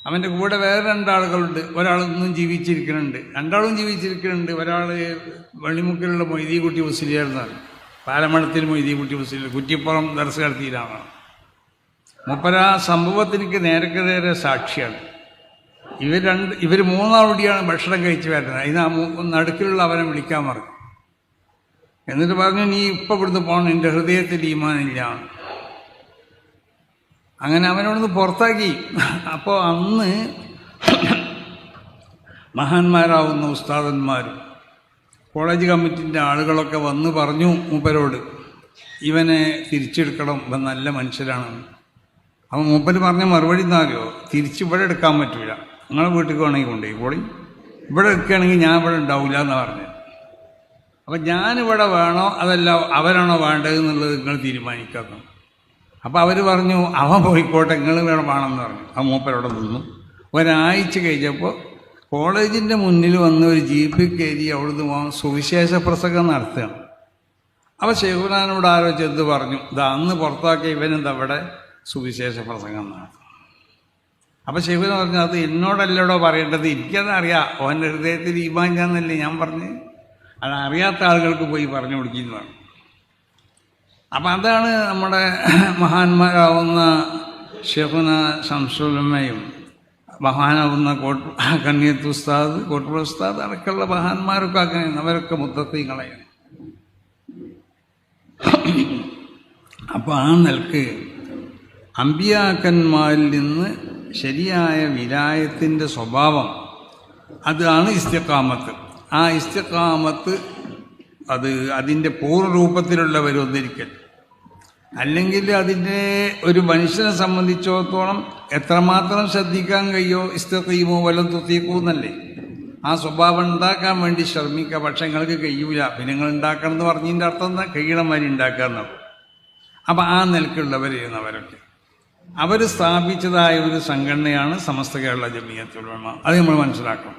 അവൻ്റെ കൂടെ വേറെ രണ്ടാളുകളുണ്ട്. ഒരാളൊന്നും ജീവിച്ചിരിക്കുന്നുണ്ട്, രണ്ടാളും ജീവിച്ചിരിക്കുന്നുണ്ട്. ഒരാൾ വെള്ളിമുക്കിലുള്ള മൊയ്തീൻകുട്ടി മുസ്ലിയായിരുന്നാണ്, പാലമണത്തിൽ മൊയ്തീൻകുട്ടി മുസ്ലിം, കുറ്റിപ്പുറം ദർസ് നടത്തിയിലാണ്. മൂപ്പര സംഭവത്തിനക്ക് നേരക്ക് നേരെ സാക്ഷിയാണ്. ഇവർ മൂന്നാളുടിയാണ് ഭക്ഷണം കഴിച്ച് വരുന്നത്. അതിന് നടുക്കിലുള്ള അവനെ വിളിക്കാൻ പറഞ്ഞു. എന്നിട്ട് പറഞ്ഞു, നീ ഇപ്പം ഇവിടുന്ന് പോകണം, എൻ്റെ ഹൃദയത്തിൽ ഈമാനില്ല. അങ്ങനെ അവനോടൊന്ന് പുറത്താക്കി. അപ്പോൾ അന്ന് മഹാന്മാരാവുന്ന ഉസ്താദന്മാർ, കോളേജ് കമ്മിറ്റിൻ്റെ ആളുകളൊക്കെ വന്ന് പറഞ്ഞു മൂപ്പരോട്, ഇവനെ തിരിച്ചെടുക്കണം, ഇവൻ നല്ല മനുഷ്യരാണ്. അപ്പം മൂപ്പര് പറഞ്ഞ മറുപടി എന്താണെന്നറിയോ? തിരിച്ചിവിടെ എടുക്കാൻ പറ്റില്ല, നിങ്ങളെ വീട്ടിൽ വേണമെങ്കിൽ കൊണ്ടുപോയി, ഇവിടെ എടുക്കുകയാണെങ്കിൽ ഞാൻ ഇവിടെ ഉണ്ടാവില്ല എന്നാണ് പറഞ്ഞത്. അപ്പം ഞാനിവിടെ വേണോ അതല്ല അവരാണോ വേണ്ടതെന്നുള്ളത് നിങ്ങൾ തീരുമാനിക്കണം. അപ്പോൾ അവർ പറഞ്ഞു, അവൻ പോയിക്കോട്ടെ, നിങ്ങൾ വേണമെന്ന് പറഞ്ഞു. ആ മൂപ്പരോടെ നിന്നു. ഒരാഴ്ച കഴിഞ്ഞപ്പോൾ കോളേജിൻ്റെ മുന്നിൽ വന്ന് ഒരു ജീപ്പിൽ കയറി അവിടുന്ന് സുവിശേഷ പ്രസംഗം നടത്തുകയാണ്. അപ്പോൾ ശൈഖുനാനോട് ആരോ ചെന്ന് പറഞ്ഞു, ഇതാ അന്ന് പുറത്താക്കിയ ഇവനെന്താ ഇവിടെ സുവിശേഷ പ്രസംഗം നടത്തും. അപ്പോൾ ശൈഖുന പറഞ്ഞു, അത് എന്നോടല്ലടോ പറയേണ്ടത്, എനിക്കത് അറിയാം, അവൻ്റെ ഹൃദയത്തിൽ ഈമാൻ ഞാന്നല്ലേ ഞാൻ പറഞ്ഞ്, അത് അറിയാത്ത ആളുകൾക്ക് പോയി പറഞ്ഞു കൊടുക്കുന്നു പറഞ്ഞു. അപ്പം അതാണ് നമ്മുടെ മഹാന്മാരാവുന്ന ശൈഖുന ശംസുലുമ്മയും മഹാനാവുന്ന കണ്ണിയത്ത് ഉസ്താദ്, കോട്ടൂർ ഉസ്താദ് അടക്കമുള്ള മഹാന്മാരൊക്കെ അങ്ങനെയാണ്. അവരൊക്കെ മുത്തഖീങ്ങളെയാണ്. അപ്പോൾ ആ നിലക്ക് അമ്പിയാക്കന്മാരിൽ നിന്ന് ശരിയായ വിലായത്തിൻ്റെ സ്വഭാവം അതാണ് ഇസ്തിഖാമത്ത്. ആ ഇസ്തിഖാമത്ത് അത് അതിൻ്റെ പൂർവ്വരൂപത്തിലുള്ള ഒന്നിരിക്കൽ, അല്ലെങ്കിൽ അതിൻ്റെ ഒരു മനുഷ്യനെ സംബന്ധിച്ചിടത്തോളം എത്രമാത്രം ശ്രദ്ധിക്കാൻ കഴിയോ, ഇസ്തഖീമോ വലം തുത്തീക്കൂന്നല്ലേ, ആ സ്വഭാവം ഉണ്ടാക്കാൻ വേണ്ടി ശ്രമിക്കുക. പക്ഷെ നിങ്ങൾക്ക് കഴിയൂല, പിന്നെ നിങ്ങൾ ഉണ്ടാക്കണം എന്ന് പറഞ്ഞതിൻ്റെ അർത്ഥം എന്താ? കഴിയണമാതിരി ഉണ്ടാക്കുക എന്നാണ്. അപ്പം ആ നിലക്കുള്ളവരെയുന്നവരൊക്കെ അവർ സ്ഥാപിച്ചതായ ഒരു സംഘടനയാണ് സമസ്ത കേരള ജമിയത്തുൽ ഉലമ. അത് നമ്മൾ മനസ്സിലാക്കണം.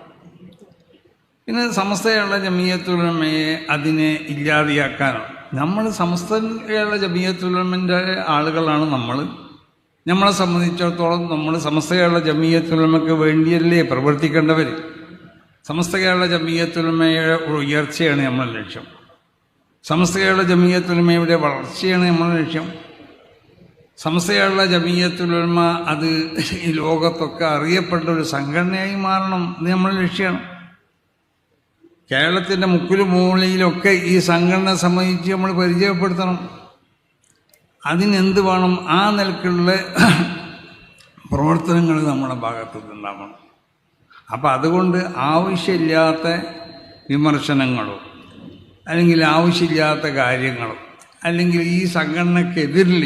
പിന്നെ സമസ്ത കേരള ജമിയത്തുൽ ഉലമയെ അതിനെ ഇല്ലാതെയാക്കാനോ നമ്മൾ സമസ്ത കേരള ജമിയത്തുൽ ഉലമയുടെ ആളുകളാണ് നമ്മളെ സംബന്ധിച്ചിടത്തോളം നമ്മൾ സമസ്ത കേരള ജമിയത്തുൽ ഉലമയ്ക്ക് വേണ്ടിയല്ലേ പ്രവർത്തിക്കേണ്ടവർ. സമസ്ത കേരള ജമിയത്തുൽ ഉലമയുടെ ഉയർച്ചയാണ് നമ്മളെ ലക്ഷ്യം. സമസ്ത കേരള ജമിയത്തുൽ ഉലമയുടെ വളർച്ചയാണ് നമ്മളെ ലക്ഷ്യം. സമസ്ത കേരള ജമിയത്തുൽ ഉലമ അത് ഈ ലോകത്തൊക്കെ അറിയപ്പെട്ട ഒരു സംഘടനയായി മാറണം. ഇത് നമ്മളെ ലക്ഷ്യമാണ്. കേരളത്തിൻ്റെ മുക്കിലും മൂലയിലൊക്കെ ഈ സംഘടന സംബന്ധിച്ച് നമ്മൾ പരിചയപ്പെടുത്തണം. അതിനെന്ത് വേണം? ആ നിലക്കുള്ള പ്രവർത്തനങ്ങൾ നമ്മുടെ ഭാഗത്തു നിന്നുണ്ടാവണം. അപ്പം അതുകൊണ്ട് ആവശ്യമില്ലാത്ത വിമർശനങ്ങളോ അല്ലെങ്കിൽ ആവശ്യമില്ലാത്ത കാര്യങ്ങളോ അല്ലെങ്കിൽ ഈ സംഘടനക്കെതിരിൽ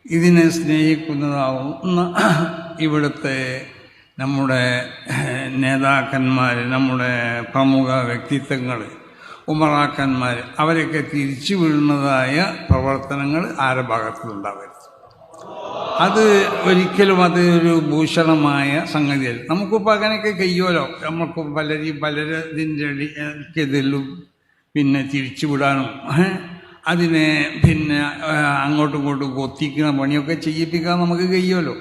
ഇതിനെ സ്നേഹിക്കുന്നതാവുന്ന ഇവിടുത്തെ നമ്മുടെ നേതാക്കന്മാർ, നമ്മുടെ പ്രമുഖ വ്യക്തിത്വങ്ങൾ, ഉമറാക്കന്മാർ, അവരൊക്കെ തിരിച്ചു വീഴുന്നതായ പ്രവർത്തനങ്ങൾ ആരുടെ ഭാഗത്തുനിന്നുണ്ടാവരുത്. അത് ഒരിക്കലും അത് ഒരു ഭൂഷണമായ സംഗതിയല്ല. നമുക്കിപ്പോൾ അങ്ങനെയൊക്കെ കഴിയുമല്ലോ. നമുക്ക് പലരതിൻ്റെ എതിലും പിന്നെ തിരിച്ചുവിടാനും അതിനെ പിന്നെ അങ്ങോട്ടും ഇങ്ങോട്ടും കൊത്തിക്കുന്ന പണിയൊക്കെ ചെയ്യിപ്പിക്കാൻ നമുക്ക് കഴിയുമല്ലോ.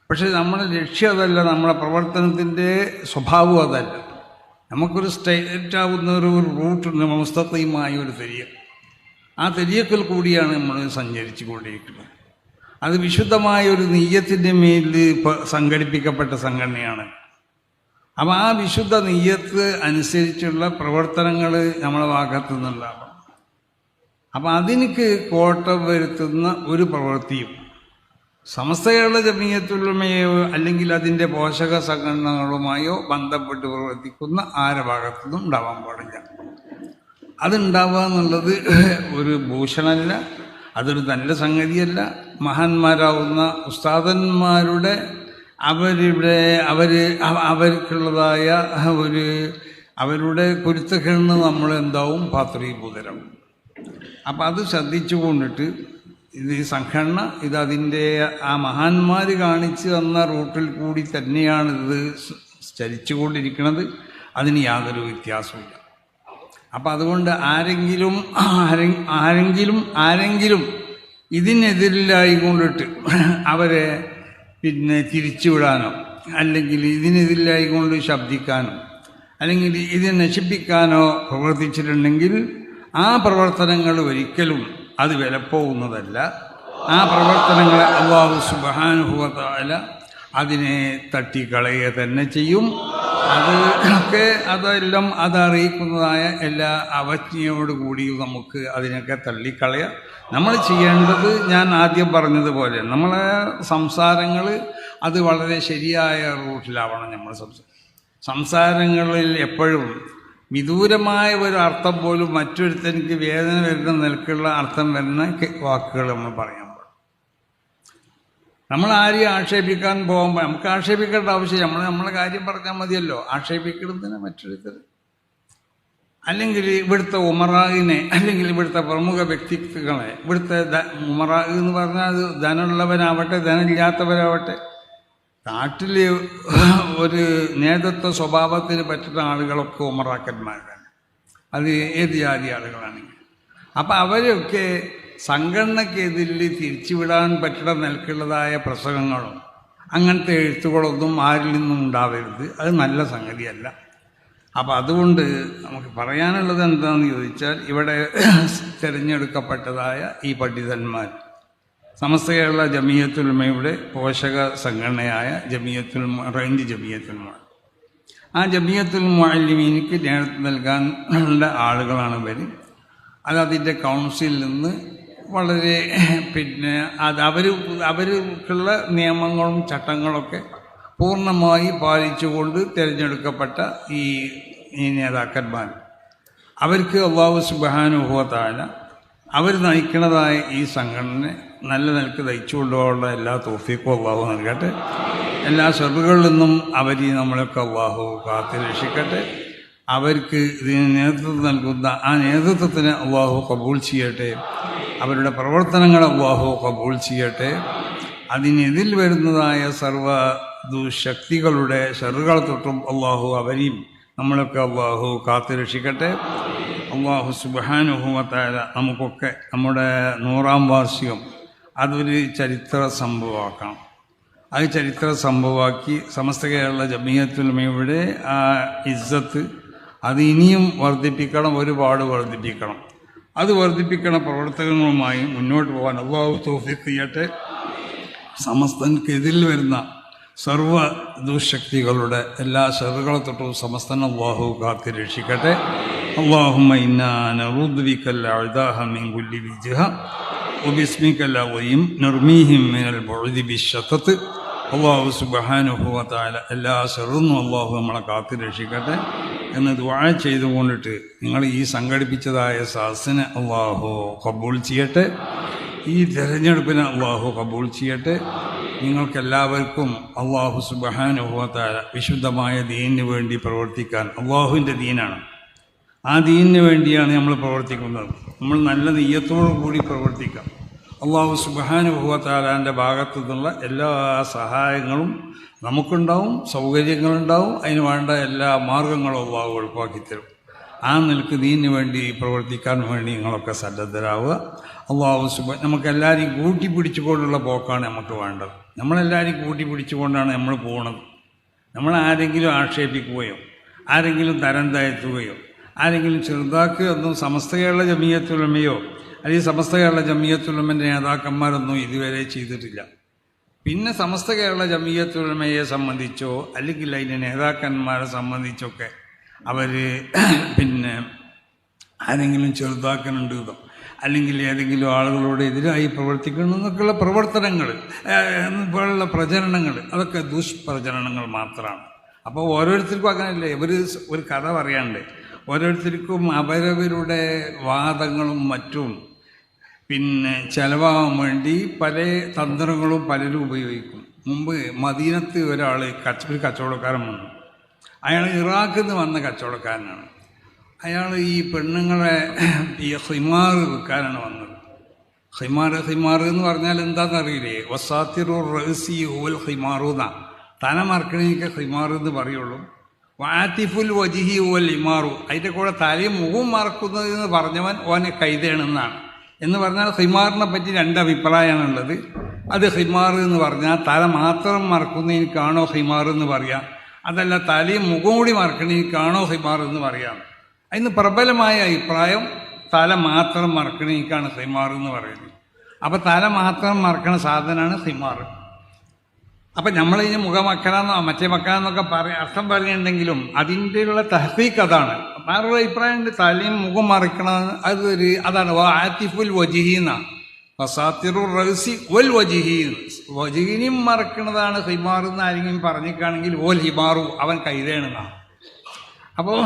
പക്ഷെ നമ്മുടെ ലക്ഷ്യം അതല്ല, നമ്മുടെ പ്രവർത്തനത്തിൻ്റെ സ്വഭാവം അതല്ല. നമുക്കൊരു സ്റ്റേറ്റ് ആവുന്ന ഒരു റൂട്ടുണ്ട്, മുസ്തഖീമായ ഒരു തെരിയ. ആ തെരിയക്കിൽ കൂടിയാണ് നമ്മൾ സഞ്ചരിച്ചു കൊണ്ടിരിക്കുന്നത്. അത് വിശുദ്ധമായ ഒരു നെയ്യത്തിൻ്റെ മേലിൽ സംഘടിപ്പിക്കപ്പെട്ട സംഘടനയാണ്. അപ്പം ആ വിശുദ്ധ നെയ്യത്ത് അനുസരിച്ചുള്ള പ്രവർത്തനങ്ങൾ നമ്മളെ ഭാഗത്തു നിന്നുണ്ടാവണം. അപ്പം അതിനക്ക് കോട്ടം വരുത്തുന്ന ഒരു പ്രവൃത്തിയും സമസ്ത കേരള ജമിയത്തുൽ ഉലമയോ അല്ലെങ്കിൽ അതിൻ്റെ പോഷക സംഘടനകളുമായോ ബന്ധപ്പെട്ട് പ്രവർത്തിക്കുന്ന ആരുടെ ഭാഗത്തുനിന്നും ഉണ്ടാവാൻ പാടില്ല. അതുണ്ടാവുക എന്നുള്ളത് ഒരു ഭൂഷണമല്ല, അതൊരു നല്ല സംഗതിയല്ല. മഹാന്മാരാവുന്ന ഉസ്താദന്മാരുടെ അവർക്കുള്ളതായ അവരുടെ കുരുത്തക്കേടിന് നമ്മളെന്താവും പാത്രീഭൂതരാവും. അപ്പം അത് ശ്രദ്ധിച്ചു കൊണ്ടിട്ട് ഇത് ഈ സംഘടന അതിൻ്റെ ആ മഹാന്മാർ കാണിച്ചു തന്ന റൂട്ടിൽ കൂടി തന്നെയാണ് ഇത് ചലിച്ചുകൊണ്ടിരിക്കുന്നത്. അതിന് യാതൊരു വ്യത്യാസമില്ല. അപ്പം അതുകൊണ്ട് ആരെങ്കിലും ഇതിനെതിരിലായിക്കൊണ്ടിട്ട് അവരെ പിന്നെ തിരിച്ചുവിടാനോ അല്ലെങ്കിൽ ഇതിനെതിരിലായിക്കൊണ്ട് ശബ്ദിക്കാനോ അല്ലെങ്കിൽ ഇതിനെ നശിപ്പിക്കാനോ പ്രവർത്തിച്ചിട്ടുണ്ടെങ്കിൽ ആ പ്രവർത്തനങ്ങൾ ഒരിക്കലും അത് വിലപ്പോകുന്നതല്ല. ആ പ്രവർത്തനങ്ങളെ അല്ലാഹു സുബ്ഹാനഹു വ തആല അതിനെ തട്ടിക്കളയുക തന്നെ ചെയ്യും. അതെല്ലാം അതറിയിക്കുന്നതായ എല്ലാ അവജ്ഞയോടുകൂടിയും നമുക്ക് അതിനൊക്കെ തള്ളിക്കളയാം. നമ്മൾ ചെയ്യേണ്ടത് ഞാൻ ആദ്യം പറഞ്ഞതുപോലെ നമ്മളെ സംസാരങ്ങൾ അത് വളരെ ശരിയായ റൂട്ടിലാവണം. നമ്മൾ സംസാരങ്ങളിൽ എപ്പോഴും വിദൂരമായ ഒരു അർത്ഥം പോലും മറ്റൊരുത്തനിക്ക് വേദന വരുന്ന നിലക്കുള്ള അർത്ഥം വരുന്ന വാക്കുകൾ നമ്മൾ പറയാൻ പാടില്ല. നമ്മൾ ആരെയും ആക്ഷേപിക്കാൻ പോകുമ്പോൾ നമുക്ക് ആക്ഷേപിക്കേണ്ട ആവശ്യം നമ്മളെ കാര്യം പറഞ്ഞാൽ മതിയല്ലോ. ആക്ഷേപിക്കുന്നതിന് മറ്റൊരുത്തർ അല്ലെങ്കിൽ ഇവിടുത്തെ ഉമറാഹിനെ അല്ലെങ്കിൽ ഇവിടുത്തെ പ്രമുഖ വ്യക്തിത്വങ്ങളെ ഇവിടുത്തെ ഉമറാഹ് എന്ന് പറഞ്ഞാൽ അത് ധനമുള്ളവനാവട്ടെ ധനമില്ലാത്തവരാവട്ടെ നാട്ടിൽ ഒരു നേതൃത്വ സ്വഭാവത്തിന് പറ്റുന്ന ആളുകളൊക്കെ ഉമറാക്കന്മാരാണ്. അത് ഏത് ജാതി ആളുകളാണെങ്കിൽ. അപ്പം അവരൊക്കെ സംഘടനയ്ക്കെതിരിൽ തിരിച്ചുവിടാൻ പറ്റുന്ന നിലക്കുള്ളതായ പ്രസംഗങ്ങളും അങ്ങനത്തെ എഴുത്തുകളൊന്നും ആരിൽ നിന്നും ഉണ്ടാവരുത്. അത് നല്ല സംഗതിയല്ല. അപ്പം അതുകൊണ്ട് നമുക്ക് പറയാനുള്ളത് എന്താണെന്ന് ചോദിച്ചാൽ ഇവിടെ തിരഞ്ഞെടുക്കപ്പെട്ടതായ ഈ പണ്ഡിതന്മാർ സമസ്ത കേരള ജമിയത്തുൽ ഉലമയുടെ പോഷക സംഘടനയായ റേഞ്ച് ജമിയത്തുൽ ഉലമ, ആ ജമിയത്തുൽ മുഅല്ലിമീനക്ക് നേതൃത്വം നൽകാനുള്ള ആളുകളാണ് ഇവർ. അതിൻ്റെ കൗൺസിലിൽ നിന്ന് വളരെ പിന്നെ അവർക്കുള്ള നിയമങ്ങളും ചട്ടങ്ങളൊക്കെ പൂർണ്ണമായി പാലിച്ചുകൊണ്ട് തിരഞ്ഞെടുക്കപ്പെട്ട ഈ നേതാക്കന്മാർ അവർക്ക് അല്ലാഹു സുബ്ഹാനഹു വ തആല അവർ നയിക്കുന്നതായ ഈ സംഘടന നല്ല നിലക്ക് നയിച്ചുകൊണ്ടുപോകാനുള്ള എല്ലാ തൗഫീഖും അല്ലാഹു നൽകട്ടെ. എല്ലാ ഷർറുകളിൽ നിന്നും നമ്മളൊക്കെ അല്ലാഹു കാത്ത് രക്ഷിക്കട്ടെ. അവർക്ക് ഇതിന് നേതൃത്വം നൽകുന്ന ആ നേതൃത്വത്തിന് അല്ലാഹു ഖബൂൽ ചെയ്യട്ടെ. അവരുടെ പ്രവർത്തനങ്ങൾ അല്ലാഹു ഖബൂൽ ചെയ്യട്ടെ. അതിനെതിൽ വരുന്നതായ സർവ്വ ദുശക്തികളുടെ ഷർറുകൾ തൊട്ടും അല്ലാഹു അവരെയും നമ്മളൊക്കെ അല്ലാഹു കാത്ത് രക്ഷിക്കട്ടെ. അള്ളാഹു സുബ്ഹാനഹു വ തആല നമുക്കൊക്കെ നമ്മുടെ 100-ാം വാർഷികം അതൊരു ചരിത്ര സംഭവമാക്കണം. അത് ചരിത്ര സംഭവമാക്കി സമസ്ത കേരള ജമിയത്തുൽ ഉലമയുടെ ആ ഇസ്സത്ത് അത് ഇനിയും വർദ്ധിപ്പിക്കണം, ഒരുപാട് വർദ്ധിപ്പിക്കണം. അത് വർദ്ധിപ്പിക്കണ പ്രവർത്തനങ്ങളുമായി മുന്നോട്ട് പോകാൻ അള്ളാഹു തൗഫീഖ് ചെയ്യട്ടെ. സമസ്തൻക്കെതിരിൽ വരുന്ന സർവ ദുശക്തികളുടെ എല്ലാ ഷറുകളെ തൊട്ടും സമസ്തൻ അള്ളാഹു കാത്തി രക്ഷിക്കട്ടെ. അല്ലാഹുമ്മ ഇന്നാ നഊദു ബിക്കൽ അഅദാഹ മിൻ കുല്ലി വിജ്ഹ വബിസ്മിക്കൽ അളീം നർമീഹിം മിനൽ ബുഅദി ബിശ്ശതത്. അല്ലാഹു സുബ്ഹാനഹു വ തആല എല്ലാ ഷറും അള്ളാഹു നമ്മളെ കാത്തി രക്ഷിക്കട്ടെ എന്ന് ദുആ ചെയ്തുകൊണ്ടിട്ട് നിങ്ങൾ ഈ സംഘടിപ്പിച്ചതായ സദസ്സിനെ അള്ളാഹു ഖബൂൽ ചെയ്യട്ടെ. ഈ തെരഞ്ഞെടുപ്പിനെ അള്ളാഹു ഖബൂൽ ചെയ്യട്ടെ. നിങ്ങൾക്കെല്ലാവർക്കും അള്ളാഹു സുബ്ഹാനഹു വ തആല വിശുദ്ധമായ ദീനിന് വേണ്ടി പ്രവർത്തിക്കാൻ, അള്ളാഹുവിൻ്റെ ദീനാണ്, ആ ദീനിന് വേണ്ടിയാണ് നമ്മൾ പ്രവർത്തിക്കുന്നത്. നമ്മൾ നല്ല നിയ്യത്തോടു കൂടി പ്രവർത്തിക്കാം. അള്ളാഹു സുബ്ഹാനഹു വ തആലാൻ്റെ ഭാഗത്തു നിന്നുള്ള എല്ലാ സഹായങ്ങളും നമുക്കുണ്ടാവും, സൗകര്യങ്ങളുണ്ടാവും. അതിന് വേണ്ട എല്ലാ മാർഗങ്ങളും അള്ളാഹു എളുപ്പമാക്കി തരും. ആ നിലക്ക് ദീനിന് വേണ്ടി പ്രവർത്തിക്കാൻ വേണ്ടി നിങ്ങളൊക്കെ സന്നദ്ധരാവുക. അള്ളാഹു നമുക്കെല്ലാവരെയും കൂട്ടിപ്പിടിച്ചുകൊണ്ടുള്ള പോക്കാണ് നമുക്ക് വേണ്ടത്. നമ്മളെല്ലാവരെയും കൂട്ടിപ്പിടിച്ചുകൊണ്ടാണ് നമ്മൾ പോകുന്നത്. നമ്മൾ ആരെങ്കിലും ആക്ഷേപിക്കുകയോ ആരെങ്കിലും തരം താഴ്ത്തുകയോ ആരെങ്കിലും ചെറുതാക്കുകയൊന്നും സമസ്ത കേരള ജമിയത്തുൽ ഉലമയോ അല്ലെങ്കിൽ സമസ്ത കേരള ജമിയത്തുൽ ഉലമൻ്റെ നേതാക്കന്മാരൊന്നും ഇതുവരെ ചെയ്തിട്ടില്ല. പിന്നെ സമസ്ത കേരള ജമിയത്തുൽ ഉലമയെ സംബന്ധിച്ചോ അല്ലെങ്കിൽ അതിൻ്റെ നേതാക്കന്മാരെ സംബന്ധിച്ചൊക്കെ അവർ പിന്നെ ആരെങ്കിലും ചെറുതാക്കുന്നുണ്ടോ അല്ലെങ്കിൽ ഏതെങ്കിലും ആളുകളോട് എതിരായി പ്രവർത്തിക്കണം എന്നൊക്കെയുള്ള പ്രവർത്തനങ്ങൾ, പോലുള്ള പ്രചരണങ്ങൾ, അതൊക്കെ ദുഷ്പ്രചരണങ്ങൾ മാത്രമാണ്. അപ്പോൾ ഓരോരുത്തർക്കും അങ്ങനെയല്ലേ, ഒരു കഥ പറയാണ്ട് ഓരോരുത്തർക്കും അവരവരുടെ വാദങ്ങളും മറ്റും പിന്നെ ചെലവാകാൻ വേണ്ടി പല തന്ത്രങ്ങളും പലരും ഉപയോഗിക്കും. മുമ്പ് മദീനത്ത് ഒരു കച്ചവടക്കാരൻ വന്നു. അയാൾ ഇറാഖിൽ നിന്ന് വന്ന കച്ചവടക്കാരനാണ്. അയാൾ ഈ പെണ്ണുങ്ങളെ ഈ ഹിമാർ വിൽക്കാനാണ് വന്നത്. ഹിമാർ എന്ന് പറഞ്ഞാൽ എന്താണെന്നറിയില്ലേ? വസാത്തിറുർ റഅസി ഹുവൽ ഹിമാറു എന്നാ. തല മറക്കണേക്ക് ഹിമാർ എന്ന് പറയുള്ളൂ. വാത്തിഫുൽ വജിഹി ഹുവൽ ഹിമാറു, അതിൻ്റെ കൂടെ തലയും മുഖവും മറക്കുന്നത് എന്ന് പറഞ്ഞവൻ ഓനെ കൈതയാണെന്നാണ്. എന്ന് പറഞ്ഞാൽ ഹിമാറിനെ പറ്റി രണ്ട് അഭിപ്രായമാണുള്ളത്. അത് ഹിമാർ എന്ന് പറഞ്ഞാൽ തല മാത്രം മറക്കുന്നതിനാണോ ഹിമാർ എന്ന് പറയാം, അതല്ല തലയും മുഖം കൂടി മറക്കണേക്കാണോ ഹിമാർ എന്ന് പറയാം. അതിന് പ്രബലമായ അഭിപ്രായം തല മാത്രം മറക്കണേക്കാണ് ഹിമാർ എന്ന് പറയുന്നത്. അപ്പം തല മാത്രം മറക്കണ സാധനമാണ് ഹിമാർ. അപ്പം നമ്മളിതിന് മുഖമക്കലാന്നോ മറ്റേ മക്കലാന്നൊക്കെ അർത്ഥം പറയുന്നുണ്ടെങ്കിലും അതിൻ്റെ ഉള്ള തഹ്ഖീഖ് അതാണ്. വേറൊരു അഭിപ്രായമുണ്ട്, തലയും മുഖം മറക്കണത് അതാണ് ആത്തിഫുൽ വജിഹീന്ന ഫസാത്തിറുർ റഅസി വൽ വജിഹീൻ. വജിഹിനെയും മറക്കണതാണ് ഹിമാർ എന്ന് ആരെങ്കിലും പറഞ്ഞിട്ടാണെങ്കിൽ ഓൽ ഹിമാറു, അവൻ കൈതയാണെന്നാണ്. അപ്പോൾ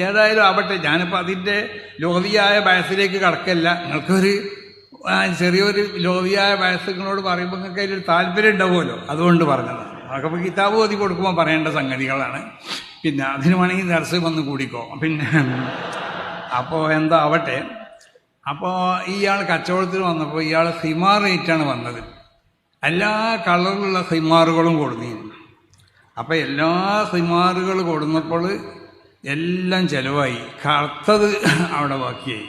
ഏതായാലും ആവട്ടെ, ഞാനിപ്പോൾ അതിൻ്റെ ലോഹിയായ വയസ്സിലേക്ക് കടക്കല്ല. നിങ്ങൾക്കൊരു ചെറിയൊരു ലോഹിയായ വയസ്സുകളോട് പറയുമ്പോൾ നിങ്ങൾക്ക് അതിലൊരു താല്പര്യം ഉണ്ടാവുമല്ലോ, അതുകൊണ്ട് പറഞ്ഞതാണ്. അതൊക്കെ ഇപ്പോൾ കിതാബ് ഓതി കൊടുക്കുമ്പോൾ പറയേണ്ട സംഗതികളാണ്. പിന്നെ അതിന് വേണമെങ്കിൽ ദർസ് വന്ന് കൂടിക്കോ. പിന്നെ അപ്പോൾ എന്താ ആവട്ടെ. അപ്പോൾ ഇയാൾ കച്ചവടത്തിന് വന്നപ്പോൾ ഇയാൾ ഹിമാർ റേറ്റാണ് വന്നത്. എല്ലാ കളറിലുള്ള ഹിമാറുകളും കൊടുത്തിരുന്നു. അപ്പോൾ എല്ലാ ഹിമാറുകൾ കൊടുന്നപ്പോൾ എല്ലാം ചിലവായി, കറുത്തത് അവിടെ ബാക്കിയായി.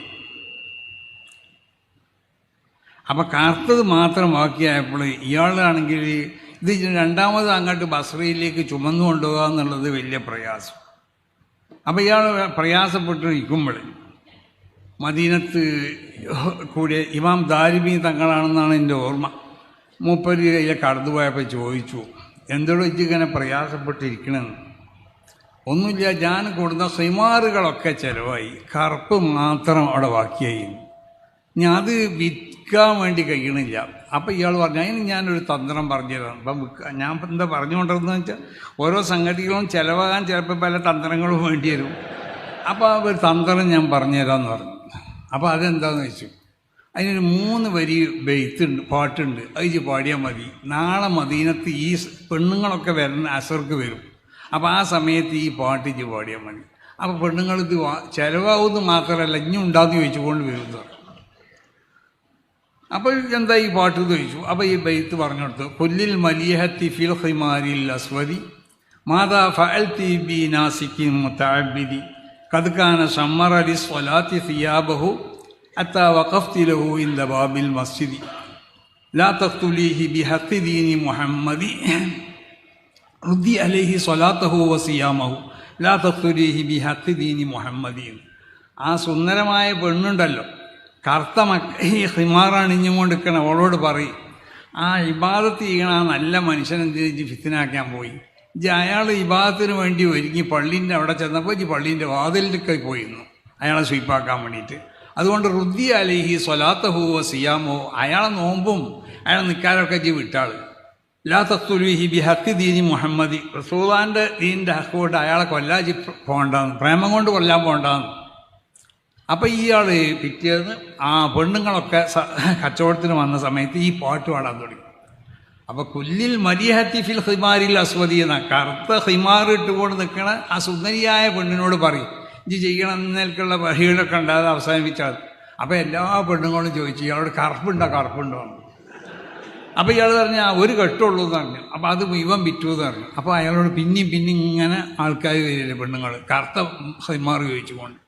അപ്പം കറുത്തത് മാത്രം ബാക്കിയായപ്പോൾ ഇയാളാണെങ്കിൽ ഇത് രണ്ടാമത് അങ്ങോട്ട് ബസ്രയിലേക്ക് ചുമന്നു കൊണ്ടുപോകുക എന്നുള്ളത് വലിയ പ്രയാസം. അപ്പം ഇയാൾ പ്രയാസപ്പെട്ടിരിക്കുമ്പോൾ മദീനത്ത് കൂടിയ ഇമാം ദാരിമി തങ്ങളാണെന്നാണ് എൻ്റെ ഓർമ്മ. മൂപ്പര് കയ്യിലെ കടന്നു പോയപ്പോൾ ചോദിച്ചു, എന്തോടോ ഇങ്ങനെ പ്രയാസപ്പെട്ടിരിക്കണമെന്ന്. ഒന്നുമില്ല, ഞാൻ കൊടുത്ത ഹിമാറുകളൊക്കെ ചിലവായി, കറുപ്പ് മാത്രം അവിടെ ബാക്കിയായി. ഞാൻ അത് വിൽക്കാൻ വേണ്ടി കഴിയണില്ല. അപ്പം ഇയാൾ പറഞ്ഞു, അതിന് ഞാനൊരു തന്ത്രം പറഞ്ഞുതരാം. അപ്പം ഞാൻ എന്താ പറഞ്ഞുകൊണ്ടിരുന്നതെന്ന് വെച്ചാൽ ഓരോ സംഗതികളും ചിലവാകാൻ ചിലപ്പോൾ പല തന്ത്രങ്ങളും വേണ്ടി വരും. അപ്പോൾ ആ ഒരു തന്ത്രം ഞാൻ പറഞ്ഞുതരാമെന്ന് പറഞ്ഞു. അപ്പോൾ അതെന്താണെന്ന് വെച്ചു, അതിനൊരു 3 വരി ബെയ്ത്തുണ്ട്, പാട്ടുണ്ട്, അത് പാടിയാൽ മതി. നാളെ മദീനത്ത് ഈ പെണ്ണുങ്ങളൊക്കെ വരുന്ന അസർക്ക് വരും. അപ്പോൾ ആ സമയത്ത് ഈ പാട്ട് ഇജ്ജ് പാടിയാൽ മതി. അപ്പോൾ പെണ്ണുങ്ങളിത് ചിലവാകുമെന്ന് മാത്രമല്ല ഇനി ഉണ്ടാകുന്ന ചോദിച്ചുകൊണ്ട് വരുന്നു. അപ്പോൾ എന്താ ഈ പാട്ട് ചോദിച്ചു. അപ്പോൾ ഈ ബെയ്ത്ത് പറഞ്ഞു കൊടുത്തു, കൊല്ലിൽ മലിയഹത്തി ഫിൽ ഹിമാരിൽ അസ്വദി മാതാ ഫഅൽതി ബി നാസികിൻ മുതഅബ്ബിദി ഖദ് കാന ശമ്മറ ലിസ്വലാത്തി സിയാബഹു ഹത്താ വഖഫ്തു ലഹു ഇൻദ ബാബിൽ മസ്ജിദി ലാ തഖ്തുലീഹി ബിഹഖി ദീനി മുഹമ്മദി റുദ്ദി അലൈഹി സ്വലാത്തഹു വസിയാമഹു ലാ തഖ്തുലീഹി ബിഹഖി ദീനി മുഹമ്മദി. ആ സുന്ദരമായ പെണ്ണുണ്ടല്ലോ, കറുത്ത ഈ ഹിമാറണിഞ്ഞുകൊണ്ട് നിൽക്കണം, അവളോട് പറയും, ആ ഇബാദത്ത് ചെയ്യണ ആ നല്ല മനുഷ്യനെന്ത് ഫിത്തിനാക്കാൻ പോയി, അയാൾ ഇബാദത്തിന് വേണ്ടി ഒരുങ്ങി പള്ളീൻ്റെ അവിടെ ചെന്നപ്പോൾ പള്ളീൻ്റെ വാതിലിലേക്ക് പോയിരുന്നു അയാളെ സ്വീപ്പാക്കാൻ വേണ്ടിയിട്ട്. അതുകൊണ്ട് റുദ്ദി അലൈഹി സ്വലാത്തഹു വസിയാമോ, അയാളെ നോമ്പും അയാളെ നിൽക്കാനൊക്കെ വിട്ടാൾ. ലാ തഖ്തുലൂഹി ബിഹഖി ദീനി മുഹമ്മദി, റസൂലുള്ളാഹിൻ്റെ ദീനിൻ്റെ ഹക്ക് കൊണ്ട് അയാളെ കൊല്ലാൻ പോകണ്ടെന്ന്, പ്രേമം കൊണ്ട് കൊല്ലാൻ പോകണ്ടെന്ന്. അപ്പം ഇയാൾ പിറ്റേന്ന് ആ പെണ്ണുങ്ങളൊക്കെ കച്ചവടത്തിന് വന്ന സമയത്ത് ഈ പാട്ട് പാടാൻ തുടങ്ങി. അപ്പോൾ കുല്ലിൽ മരിഹത്തി ഫിൽ ഹിമാരിൽ അസ്വദി എന്ന കറുത്ത ഹിമാർ ഇട്ടുകൊണ്ട് നിൽക്കണ ആ സുന്ദരിയായ പെണ്ണിനോട് പറയും, ഇത് ചെയ്യണം എന്നേൽക്കുള്ള വഴികളൊക്കെ ഉണ്ടാകാതെ അവസാനിപ്പിച്ചാൽ. അപ്പോൾ എല്ലാ പെണ്ണുങ്ങളും ചോദിച്ചു, ഇയാളോട് കറുപ്പുണ്ടോ എന്ന്. അപ്പോൾ ഇയാൾ പറഞ്ഞ ഒരു കെട്ടുള്ളൂ എന്ന് പറഞ്ഞു. അപ്പോൾ അത് മുഴുവൻ വിറ്റു എന്ന് പറഞ്ഞു. അപ്പോൾ അയാളോട് പിന്നെയും ഇങ്ങനെ ആൾക്കാർ വരില്ലേ പെണ്ണുങ്ങൾ കറുത്ത ഹിമാർ ചോദിച്ചുകൊണ്ട്.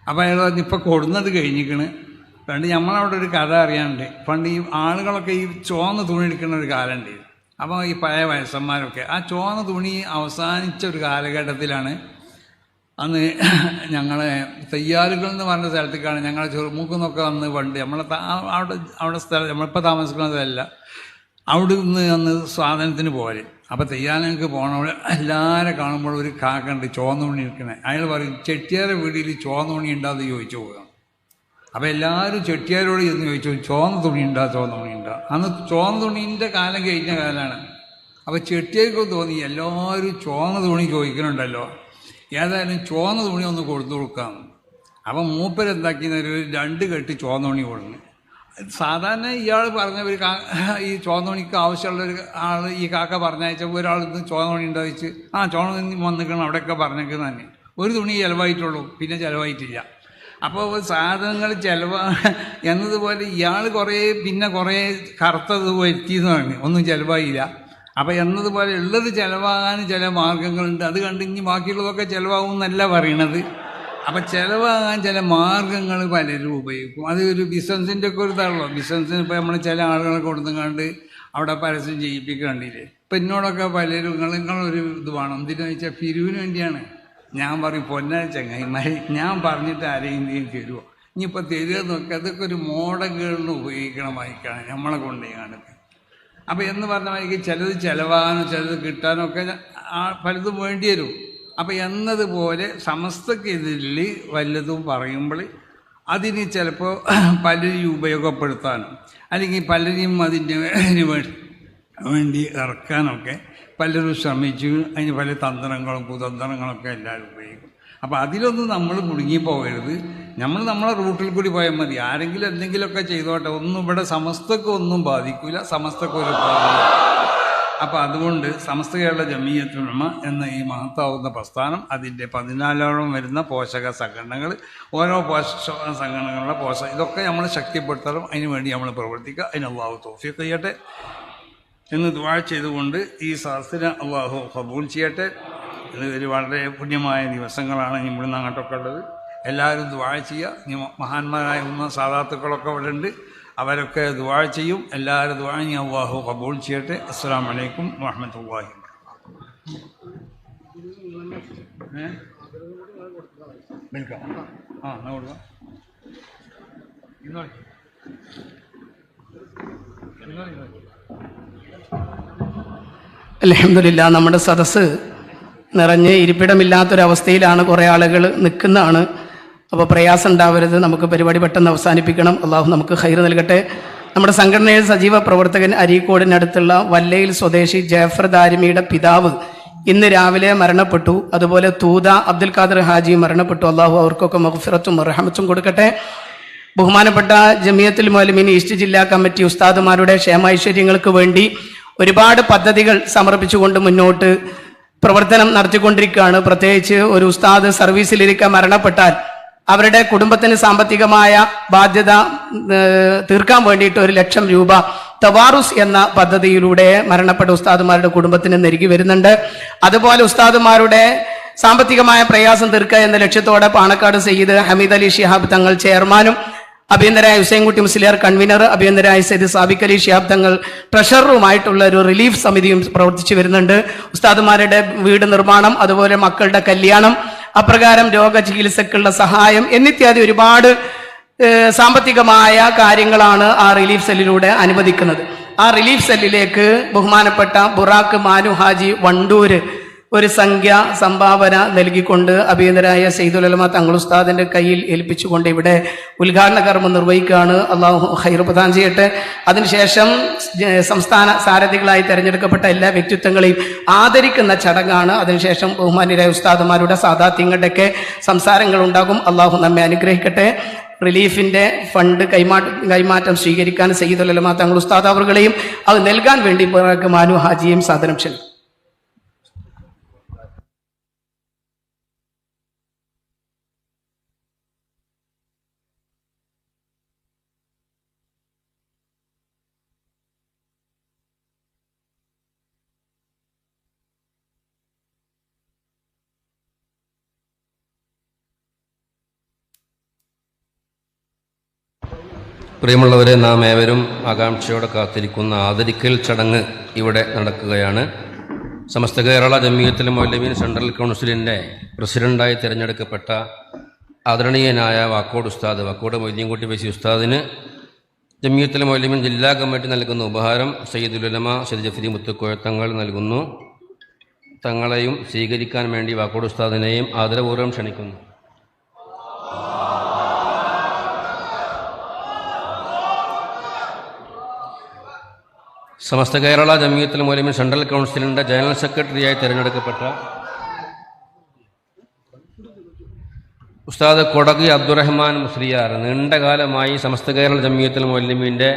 അപ്പോൾ അയാൾ പറഞ്ഞു, ഇപ്പോൾ കൊടുന്നത് കഴിഞ്ഞിരിക്കണ്. പണ്ട് നമ്മളവിടെ ഒരു കഥ അറിയാനുണ്ട്. പണ്ട് ഈ ആളുകളൊക്കെ ഈ ചുവന്ന തുണി എടുക്കുന്ന ഒരു കാലമുണ്ട്. അപ്പോൾ ഈ പഴയ വയസ്സന്മാരൊക്കെ ആ ചുവന്ന തുണി അവസാനിച്ച ഒരു കാലഘട്ടത്തിലാണ് അന്ന് ഞങ്ങളെ തയ്യാറുകൾ എന്ന് പറഞ്ഞ സ്ഥലത്തേക്കാണ് ഞങ്ങളെ ചെറുമൂക്കെന്നൊക്കെ വന്ന് പണ്ട് അവിടെ സ്ഥലം നമ്മളിപ്പോൾ താമസിക്കുന്നതല്ല, അവിടെ നിന്ന് അന്ന് സാധനത്തിന് പോലെ. അപ്പോൾ തെയ്യാനങ്ങൾക്ക് പോകണവിടെ എല്ലാവരും കാണുമ്പോൾ ഒരു കാക്കണ്ട് ചുവന്ന തുണി ഇരിക്കണേ. അയാൾ പറയും, ചെട്ടിയാരെ വീട്ടിൽ ചുവന്ന തുണി ഉണ്ടാകുന്ന ചോദിച്ചു പോകാം. അപ്പോൾ എല്ലാവരും ചെട്ടിയാരോട് ചെന്ന് ചോദിച്ചു, ചുവന്ന തുണി ഉണ്ടാ. അന്ന് ചുവന്ന തുണീൻ്റെ കാലം കഴിഞ്ഞ കാലമാണ്. അപ്പോൾ ചെട്ടിയാർക്ക് തോന്നി എല്ലാവരും ചുവന്ന തുണി ചോദിക്കുന്നുണ്ടല്ലോ, ഏതായാലും ചുവന്ന തുണി ഒന്ന് കൊടുത്തു കൊടുക്കാം. അപ്പം മൂപ്പരെന്താക്കിയെന്നൊരു 2 കെട്ട് ചുവന്ന തുണി കൊടുക്കുന്നു. സാധാരണ ഇയാൾ പറഞ്ഞ ഒരു ഈ ചുവന്ന തുണിക്ക് ആവശ്യമുള്ളൊരു ആൾ ഈ കാക്ക പറഞ്ഞയച്ചപ്പോൾ ഒരാൾ ഇന്ന് ചുവന്ന തുണി ഉണ്ടാവിച്ച് ചുവന്ന തുണി വന്നിക്കണം അവിടെയൊക്കെ പറഞ്ഞേക്കുന്നത് തന്നെ. ഒരു തുണി ചിലവായിട്ടുള്ളൂ, പിന്നെ ചിലവായിട്ടില്ല. അപ്പോൾ സാധനങ്ങൾ എന്നതുപോലെ ഇയാൾ കുറേ കറുത്തത് വരുത്തിയെന്ന് പറഞ്ഞു, ഒന്നും ചിലവായില്ല. അപ്പോൾ എന്നതുപോലെ ഉള്ളത് ചിലവാകാൻ ചില മാർഗങ്ങളുണ്ട്. അത് കണ്ട് ഇനി ബാക്കിയുള്ളതൊക്കെ ചിലവാകും എന്നല്ല പറയണത്. അപ്പം ചിലവാകാൻ ചില മാർഗങ്ങൾ പലരും ഉപയോഗിക്കും. അത് ഒരു ബിസിനസ്സിൻ്റെ ഒക്കെ ഒരു ഇതാണല്ലോ. ബിസിനസ്സിന് ഇപ്പോൾ നമ്മൾ ചില ആളുകളെ കൊടുത്തുകൊണ്ട് അവിടെ പരസ്യം ചെയ്യിപ്പിക്കണ്ടില്ലേ. ഇപ്പം എന്നോടൊക്കെ പലരും നിങ്ങളൊരു ഇത് വേണം, എന്തിനാ വെച്ചാൽ പിരിവിന് വേണ്ടിയാണ്. ഞാൻ പറയും, പൊന്നാ ചങ്ങായിമാരി, ഞാൻ പറഞ്ഞിട്ട് ആരെയും തരുമോ? ഇനിയിപ്പോൾ തരുക നോക്കുക, അതൊക്കെ ഒരു മോഡലുകളിൽ ഉപയോഗിക്കണമായിക്കാണ് നമ്മളെ കൊണ്ടേ കാണിക്കുക. അപ്പോൾ എന്ന് പറഞ്ഞ മാതിരി ചിലത് ചിലവാകാനോ ചിലത് കിട്ടാനോ ഒക്കെ പലതും വേണ്ടി വരും. അപ്പം എന്നതുപോലെ സമസ്തക്കെതിരിൽ വല്ലതും പറയുമ്പോൾ അതിന് ചിലപ്പോൾ പലരും ഉപയോഗപ്പെടുത്താനും അല്ലെങ്കിൽ പലരെയും അതിന് വേണ്ടി ഇറക്കാനൊക്കെ പലരും ശ്രമിച്ചു. അതിന് പല തന്ത്രങ്ങളും കുതന്ത്രങ്ങളൊക്കെ എല്ലാവരും ഉപയോഗിക്കും. അപ്പോൾ അതിലൊന്നും നമ്മൾ മുഴുങ്ങിപ്പോകരുത്. നമ്മളെ റൂട്ടിൽ കൂടി പോയാൽ മതി. ആരെങ്കിലും എന്തെങ്കിലുമൊക്കെ ചെയ്തോട്ടെ, ഒന്നും ഇവിടെ സമസ്തക്ക് ഒന്നും ബാധിക്കില്ല, സമസ്തക്ക് ഒരു പ്രാധാന്യം. അപ്പോൾ അതുകൊണ്ട് സമസ്ത കേരള ജമിയത്തുൽ ഉലമ എന്ന ഈ മഹത്താവുന്ന പ്രസ്ഥാനം, അതിൻ്റെ 14ഓളം വരുന്ന പോഷക സംഘടനകൾ, ഓരോ പോഷക സംഘടനകളുടെ ഇതൊക്കെ നമ്മൾ ശക്തിപ്പെടുത്തണം. അതിന് വേണ്ടി നമ്മൾ പ്രവർത്തിക്കുക. അതിന് അള്ളാഹു തൗഫീഖ് ചെയ്യട്ടെ എന്ന് ദുആ ചെയ്തുകൊണ്ട് ഈ സദസ്സിനെ അള്ളാഹു ഖബൂൽ ചെയ്യട്ടെ. ഇത് ഒരു വളരെ പുണ്യമായ ദിവസങ്ങളാണ് ഇവിടുന്ന് അങ്ങോട്ടൊക്കെ ഉള്ളത്. എല്ലാവരും ദുആ ചെയ്യുക. മഹാന്മാരായ സാദാത്തുക്കളൊക്കെ ഇവിടെ ഉണ്ട്, അവരൊക്കെ ദുആ ചെയ്യും. എല്ലാവരും ദുആ ചെയ്യും. അല്ലാഹു ഖബൂൽ ചെയ്യട്ടെ. അസ്സലാമു അലൈക്കും വറഹ്മത്തുള്ളാഹി അൽഹംദുലില്ലാഹ്. നമ്മുടെ സദസ്സ് നിറഞ്ഞ് ഇരിപ്പിടമില്ലാത്തൊരവസ്ഥയിലാണ് കുറേ ആളുകൾ നിൽക്കുന്നതാണ്. അപ്പോൾ പ്രയാസം ഉണ്ടാവരുത്, നമുക്ക് പരിപാടി പെട്ടെന്ന് അവസാനിപ്പിക്കണം. അള്ളാഹു നമുക്ക് ഖൈർ നൽകട്ടെ. നമ്മുടെ സംഘടനയിൽ സജീവ പ്രവർത്തകൻ അരീക്കോടിനടുത്തുള്ള വല്ലയിൽ സ്വദേശി ജാഫർ ദാരിമിയുടെ പിതാവ് ഇന്ന് രാവിലെ മരണപ്പെട്ടു. അതുപോലെ തൂത അബ്ദുൽ ഖാദർ ഹാജി മരണപ്പെട്ടു. അള്ളാഹു അവർക്കൊക്കെ മഗ്ഫിറത്തും റഹ്മത്തും കൊടുക്കട്ടെ. ബഹുമാനപ്പെട്ട ജമിയത്തുൽ മുഅല്ലിമീൻ ഈസ്റ്റ് ജില്ലാ കമ്മിറ്റി ഉസ്താദുമാരുടെ ക്ഷേമൈശ്വര്യങ്ങൾക്ക് വേണ്ടി ഒരുപാട് പദ്ധതികൾ സമർപ്പിച്ചുകൊണ്ട് മുന്നോട്ട് പ്രവർത്തനം നടത്തിക്കൊണ്ടിരിക്കുകയാണ്. പ്രത്യേകിച്ച് ഒരു ഉസ്താദ് സർവീസിലിരിക്കാൻ മരണപ്പെട്ടാൽ അവരുടെ കുടുംബത്തിന് സാമ്പത്തികമായ ബാധ്യത തീർക്കാൻ വേണ്ടിയിട്ട് 1,00,000 രൂപ തവാറുസ് എന്ന പദ്ധതിയിലൂടെ മരണപ്പെട്ട ഉസ്താദുമാരുടെ കുടുംബത്തിന് നൽകി വരുന്നുണ്ട്. അതുപോലെ ഉസ്താദുമാരുടെ സാമ്പത്തികമായ പ്രയാസം തീർക്കുക എന്ന ലക്ഷ്യത്തോടെ പാണക്കാട് സയ്യിദ് ഹമീദ് അലി ശിഹാബ് തങ്ങൾ ചെയർമാനും അഭിയന്തരായ ഹുസൈൻകുട്ടി മുസ്ലിയാർ കൺവീനർ, അഭിയന്തരായ സയ്യിദ് സാബിഖ് അലി ശിഹാബ് തങ്ങൾ ട്രഷററുമായിട്ടുള്ള ഒരു റിലീഫ് സമിതിയും പ്രവർത്തിച്ചു വരുന്നുണ്ട്. ഉസ്താദുമാരുടെ വീട് നിർമ്മാണം, അതുപോലെ മക്കളുടെ കല്യാണം, അപ്രകാരം രോഗചികിത്സക്കുള്ള സഹായം എന്നിത്യാദി ഒരുപാട് സാമ്പത്തികമായ കാര്യങ്ങളാണ് ആ റിലീഫ് സെല്ലിലൂടെ അനുവദിക്കുന്നത്. ആ റിലീഫ് സെല്ലിലേക്ക് ബഹുമാനപ്പെട്ട ബുറാക്ക് മാനു ഹാജി വണ്ടൂര് ഒരു സംഖ്യ സംഭാവന നൽകിക്കൊണ്ട് അഭിയന്തരായ സയ്യിദുൽ ഉലമ തങ്ങൾ ഉസ്താദിന്റെ കയ്യിൽ ഏൽപ്പിച്ചുകൊണ്ട് ഇവിടെ ഉദ്ഘാടന കർമ്മം നിർവഹിക്കുകയാണ്. അള്ളാഹു ഖൈർ പ്രദാനം ചെയ്യട്ടെ. അതിനുശേഷം സംസ്ഥാന സാരഥികളായി തെരഞ്ഞെടുക്കപ്പെട്ട എല്ലാ വ്യക്തിത്വങ്ങളെയും ആദരിക്കുന്ന ചടങ്ങാണ്. അതിനുശേഷം ബഹുമാന്യരായ ഉസ്താദുമാരുടെ സാദാത്യങ്ങളുടെയൊക്കെ സംസാരങ്ങൾ ഉണ്ടാകും. അള്ളാഹു നമ്മെ അനുഗ്രഹിക്കട്ടെ. റിലീഫിന്റെ ഫണ്ട് കൈമാറ്റം സ്വീകരിക്കാൻ സയ്യിദുൽ ഉലമ തങ്ങൾ ഉസ്താദ് അവറുകളെയും അത് നൽകാൻ വേണ്ടി മാനു ഹാജിയും സാദരം ക്ഷണിക്കും. പ്രിയമുള്ളവരെ, നാം ഏവരും ആകാംക്ഷയോടെ കാത്തിരിക്കുന്ന ആദരിക്കൽ ചടങ്ങ് ഇവിടെ നടക്കുകയാണ്. സമസ്ത കേരള ജമിയത്തുൽ മുഅല്ലിമീൻ സെൻട്രൽ കൗൺസിലിൻ്റെ പ്രസിഡൻ്റായി തിരഞ്ഞെടുക്കപ്പെട്ട ആദരണീയനായ വാക്കോട് ഉസ്താദ്, വാക്കോട് മൊയ്തീൻകുട്ടി ഫൈസി ഉസ്താദിന് ജമിയത്തുൽ മുഅല്ലിമീൻ ജില്ലാ കമ്മിറ്റി നൽകുന്ന ഉപഹാരം സയ്യിദുൽ ഉലമ സയ്യിദ് ജഫരി മുത്തുക്കോയ തങ്ങൾ നൽകുന്നു. തങ്ങളെയും സ്വീകരിക്കാൻ വേണ്ടി വാക്കോട് ഉസ്താദിനെയും ആദരപൂർവ്വം ക്ഷണിക്കുന്നു. സമസ്ത കേരള ജമിയത്തുൽ മുഅല്ലിമീൻ സെൻട്രൽ കൗൺസിലിൻ്റെ ജനറൽ സെക്രട്ടറിയായി തിരഞ്ഞെടുക്കപ്പെട്ട ഉസ്താദ് കൊടക് അബ്ദുറഹ്മാൻ മുസ്ലിയാർ നീണ്ടകാലമായി സമസ്ത കേരള ജമിയത്തുൽ മുഅല്ലിമീൻ്റെ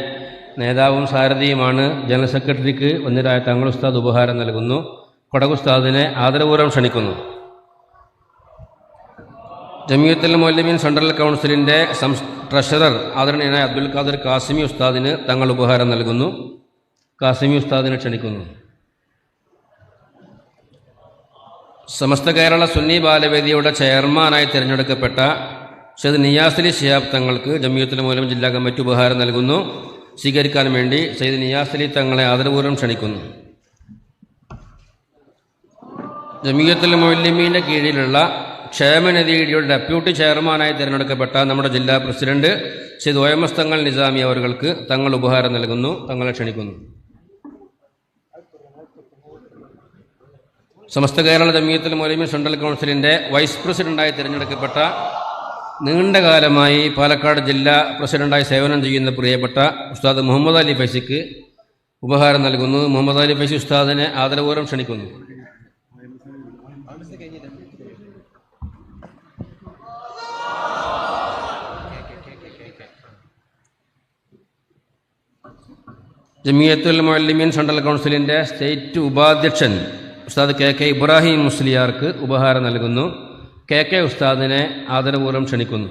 നേതാവും സാരഥിയുമാണ്. ജനറൽ സെക്രട്ടറിക്ക് ഒന്നിരായ തങ്ങൾ ഉസ്താദ് ഉപഹാരം നൽകുന്നു. കൊടക് ഉസ്താദിനെ ആദരപൂർവ്വം ക്ഷണിക്കുന്നു. ജമിയത്തുൽ മുഅല്ലിമീൻ സെൻട്രൽ കൗൺസിലിൻ്റെ ട്രഷറർ ആദരണീയനായ അബ്ദുൽ ഖാദർ കാസിമി ഉസ്താദിന് തങ്ങൾ ഉപഹാരം നൽകുന്നു. കാസിമി ഉസ്താദിനെ ക്ഷണിക്കുന്നു. സമസ്ത കേരള സുന്നി ബാലവേദിയുടെ ചെയർമാനായി തിരഞ്ഞെടുക്കപ്പെട്ട സയ്യിദ് നിയാസ് അലി ശിഹാബ് തങ്ങൾക്ക് ജമിയത്തുൽ മുഅല്ലിമീൻ ജില്ലാ കമ്മിറ്റി ഉപഹാരം നൽകുന്നു. സ്വീകരിക്കാൻ വേണ്ടി സയ്യിദ് നിയാസ് അലി തങ്ങളെ ആദരപൂർവ്വം ക്ഷണിക്കുന്നു. ജമിയത്തുൽ മുഅല്ലിമീൻ്റെ കീഴിലുള്ള ക്ഷേമനിധിയുടെ ഡെപ്യൂട്ടി ചെയർമാനായി തിരഞ്ഞെടുക്കപ്പെട്ട നമ്മുടെ ജില്ലാ പ്രസിഡന്റ് സയ്യിദ് OMS തങ്ങൾ നിസാമി അവർക്ക് തങ്ങൾ ഉപഹാരം നൽകുന്നു. തങ്ങളെ ക്ഷണിക്കുന്നു. സമസ്ത കേരള ജമിയത്തുൽ മുഅല്ലിമീൻ സെൻട്രൽ കൗൺസിലിൻ്റെ വൈസ് പ്രസിഡന്റായി തിരഞ്ഞെടുക്കപ്പെട്ട നീണ്ടകാലമായി പാലക്കാട് ജില്ലാ പ്രസിഡന്റായി സേവനം ചെയ്യുന്ന പ്രിയപ്പെട്ട ഉസ്താദ് മുഹമ്മദ് അലി ഫൈസിക്ക് ഉപഹാരം നൽകുന്നു. മുഹമ്മദ് അലി ഫൈസി ഉസ്താദിനെ ആദരപൂർവ്വം ക്ഷണിക്കുന്നു. ജമിയത്തുൽ മുഅല്ലിമീൻ സെൻട്രൽ കൗൺസിലിൻ്റെ സ്റ്റേറ്റ് ഉപാധ്യക്ഷൻ ഉസ്താദ് KK ഇബ്രാഹിം മുസ്ലിയാർക്ക് ഉപഹാരം നൽകുന്നു. KK ഉസ്താദിനെ ആദരപൂർവ്വം ക്ഷണിക്കുന്നു.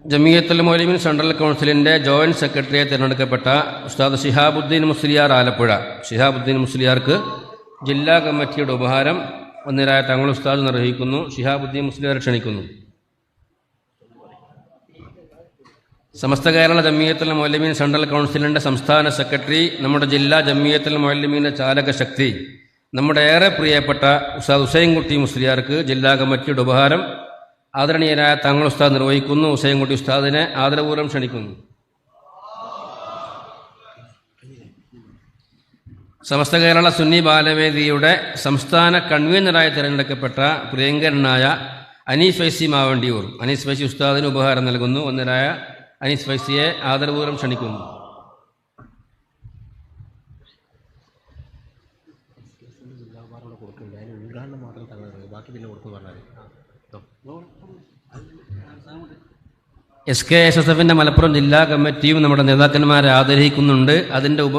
ജമിയത്തുൽ മുഅല്ലിമീൻ സെൻട്രൽ കൗൺസിലിൻ്റെ ജോയിൻറ്റ് സെക്രട്ടറിയെ തിരഞ്ഞെടുക്കപ്പെട്ട ഉസ്താദ് ശിഹാബുദ്ദീൻ മുസ്ലിയാർ ആലപ്പുഴ, ശിഹാബുദ്ദീൻ മുസ്ലിയാർക്ക് ജില്ലാ കമ്മിറ്റിയുടെ ഉപഹാരം ഒന്നിരായ തങ്ങൾ ഉസ്താദ് നിർവഹിക്കുന്നു. ശിഹാബുദ്ദീൻ മുസ്ലിയാരെ ക്ഷണിക്കുന്നു. സമസ്ത കേരള ജമിയത്തുൽ മുഅല്ലിമീൻ സെൻട്രൽ കൗൺസിലിൻ്റെ സംസ്ഥാന സെക്രട്ടറി, നമ്മുടെ ജില്ലാ ജമിയത്തുൽ മുഅല്ലിമീൻ്റെ ചാലക ശക്തി, നമ്മുടെ ഏറെ പ്രിയപ്പെട്ട ഉസ്താദ് ഹുസൈൻകുട്ടി മുസ്ലിയാർക്ക് ജില്ലാ കമ്മിറ്റിയുടെ ഉപഹാരം ആദരണീയനായ തങ്ങൾ ഉസ്താദ് നിർവഹിക്കുന്നു. ഹുസൈൻകുട്ടി ഉസ്താദിനെ ആദരപൂർവ്വം ക്ഷണിക്കുന്നു. സമസ്ത കേരള സുന്നി ബാലവേദിയുടെ സംസ്ഥാന കൺവീനറായി തിരഞ്ഞെടുക്കപ്പെട്ട പ്രിയങ്കരനായ അനീസ് ഫൈസി മാവണ്ടിയൂർ, അനീസ് ഫൈസി ഉസ്താദിന് ഉപഹാരം നൽകുന്നു. ഒന്നിനായ അനീസ് ഫൈസിയെ ആദരപൂർവ്വം ക്ഷണിക്കുന്നു. SKSSF മലപ്പുറം ജില്ലാ കമ്മിറ്റിയും നമ്മുടെ നേതാക്കന്മാരെ ആദരിക്കുന്നുണ്ട്.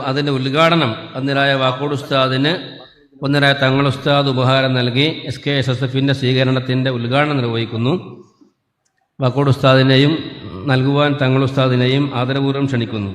അതിൻ്റെ ഉദ്ഘാടനം ഒന്നിരായ വാക്കോട് ഉസ്താദിന് ഒന്നിരായ തങ്ങൾ ഉസ്താദ് ഉപഹാരം നൽകി SKSSF സ്വീകരണത്തിൻ്റെ ഉദ്ഘാടനം നിർവഹിക്കുന്നു. വാക്കോട് ഉസ്താദിനെയും നൽകുവാൻ തങ്ങൾ ഉസ്താദിനെയും ആദരപൂർവ്വം ക്ഷണിക്കുന്നു.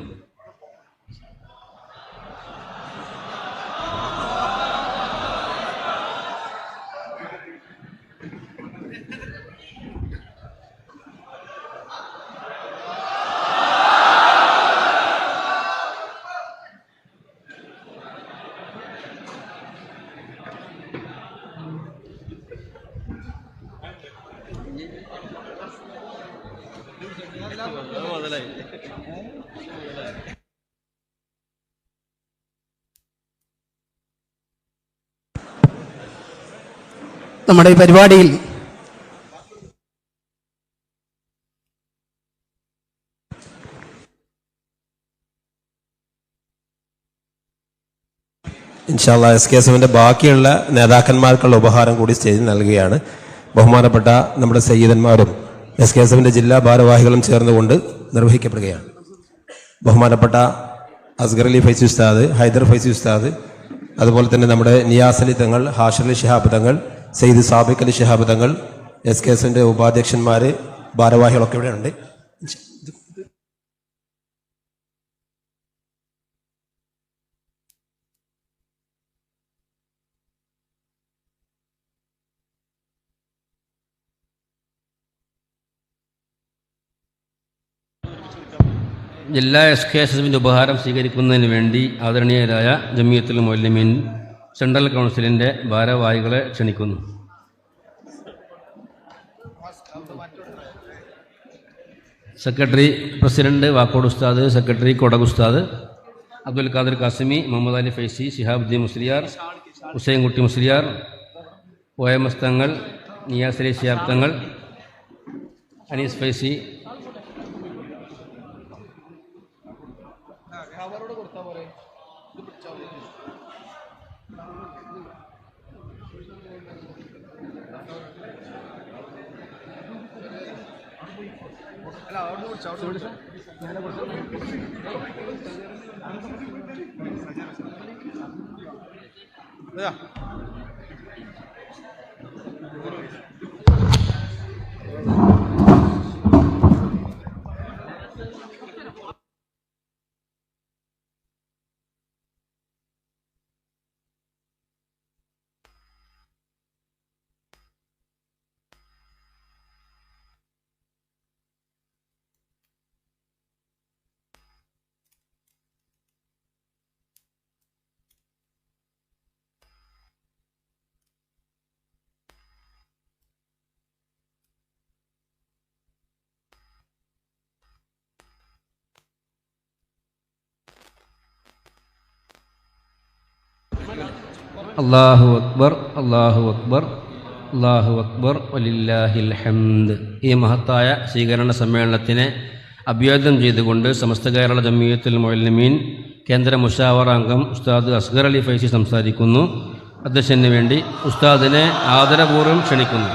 നമ്മുടെ ഈ പരിപാടിയിൽ ഇൻഷാല്ലാ SKSFന്റെ ബാക്കിയുള്ള നേതാക്കന്മാർക്കുള്ള ഉപഹാരം കൂടി സ്റ്റേജിൽ നൽകുകയാണ്. ബഹുമാനപ്പെട്ട നമ്മുടെ സയ്യിദന്മാരും SKSFന്റെ ജില്ലാ ഭാരവാഹികളും ചേർന്നുകൊണ്ട് നിർവഹിക്കപ്പെടുകയാണ്. ബഹുമാനപ്പെട്ട അസ്ഗർ അലി ഫൈസി ഉസ്താദ്, ഹൈദർ ഫൈസി ഉസ്താദ്, അതുപോലെ തന്നെ നമ്മുടെ നിയാസ് അലി തങ്ങൾ, ഹാഷിർ അലി ശിഹാബ് തങ്ങൾ, സെയ്ദ് സാബിഖ് അലി ശിഹാബ് തങ്ങൾ, SKSFന്റെ ഉപാധ്യക്ഷന്മാർ, ഭാരവാഹികളൊക്കെ ഇവിടെ ഉണ്ട്. ജില്ലാ SKSSF ഉപഹാരം സ്വീകരിക്കുന്നതിന് വേണ്ടി ആദരണീയരായ ജമിയത്തുൽ മുഅല്ലിമീൻ സെൻട്രൽ കൗൺസിലിൻ്റെ ഭാരവാഹികളെ ക്ഷണിക്കുന്നു. സെക്രട്ടറി പ്രസിഡന്റ് വാക്കോട് ഉസ്താദ്, സെക്രട്ടറി കൊടക് ഉസ്താദ്, അബ്ദുൽ ഖാദർ കാസിമി, മുഹമ്മദ് അലി ഫൈസി, ശിഹാബുദ്ദീൻ മുസ്ലിയാർ, ഹുസൈൻ കുട്ടി മുസ്ലിയാർ, OMS തങ്ങൾ, നിയാസ് അലി ശിഹാബ് തങ്ങൾ, അനീസ് ഫൈസി, അല്ലാഹു അക്ബർ, അല്ലാഹു അക്ബർ, അല്ലാഹു അക്ബർ, വലില്ലാഹിൽ ഹംദ്. ഈ മഹത്തായ സ്വീകരണ സമ്മേളനത്തിനെ അഭിവാദ്യം ചെയ്തുകൊണ്ട് സമസ്ത കേരള ജമിയത്തുൽ മുഅല്ലിമീൻ കേന്ദ്ര മുശാവറ അംഗം ഉസ്താദ് അസ്ഗർ അലി ഫൈസി സംസാരിക്കുന്നു. അധ്യക്ഷന് വേണ്ടി ഉസ്താദിനെ ആദരപൂർവ്വം ക്ഷണിക്കുന്നു.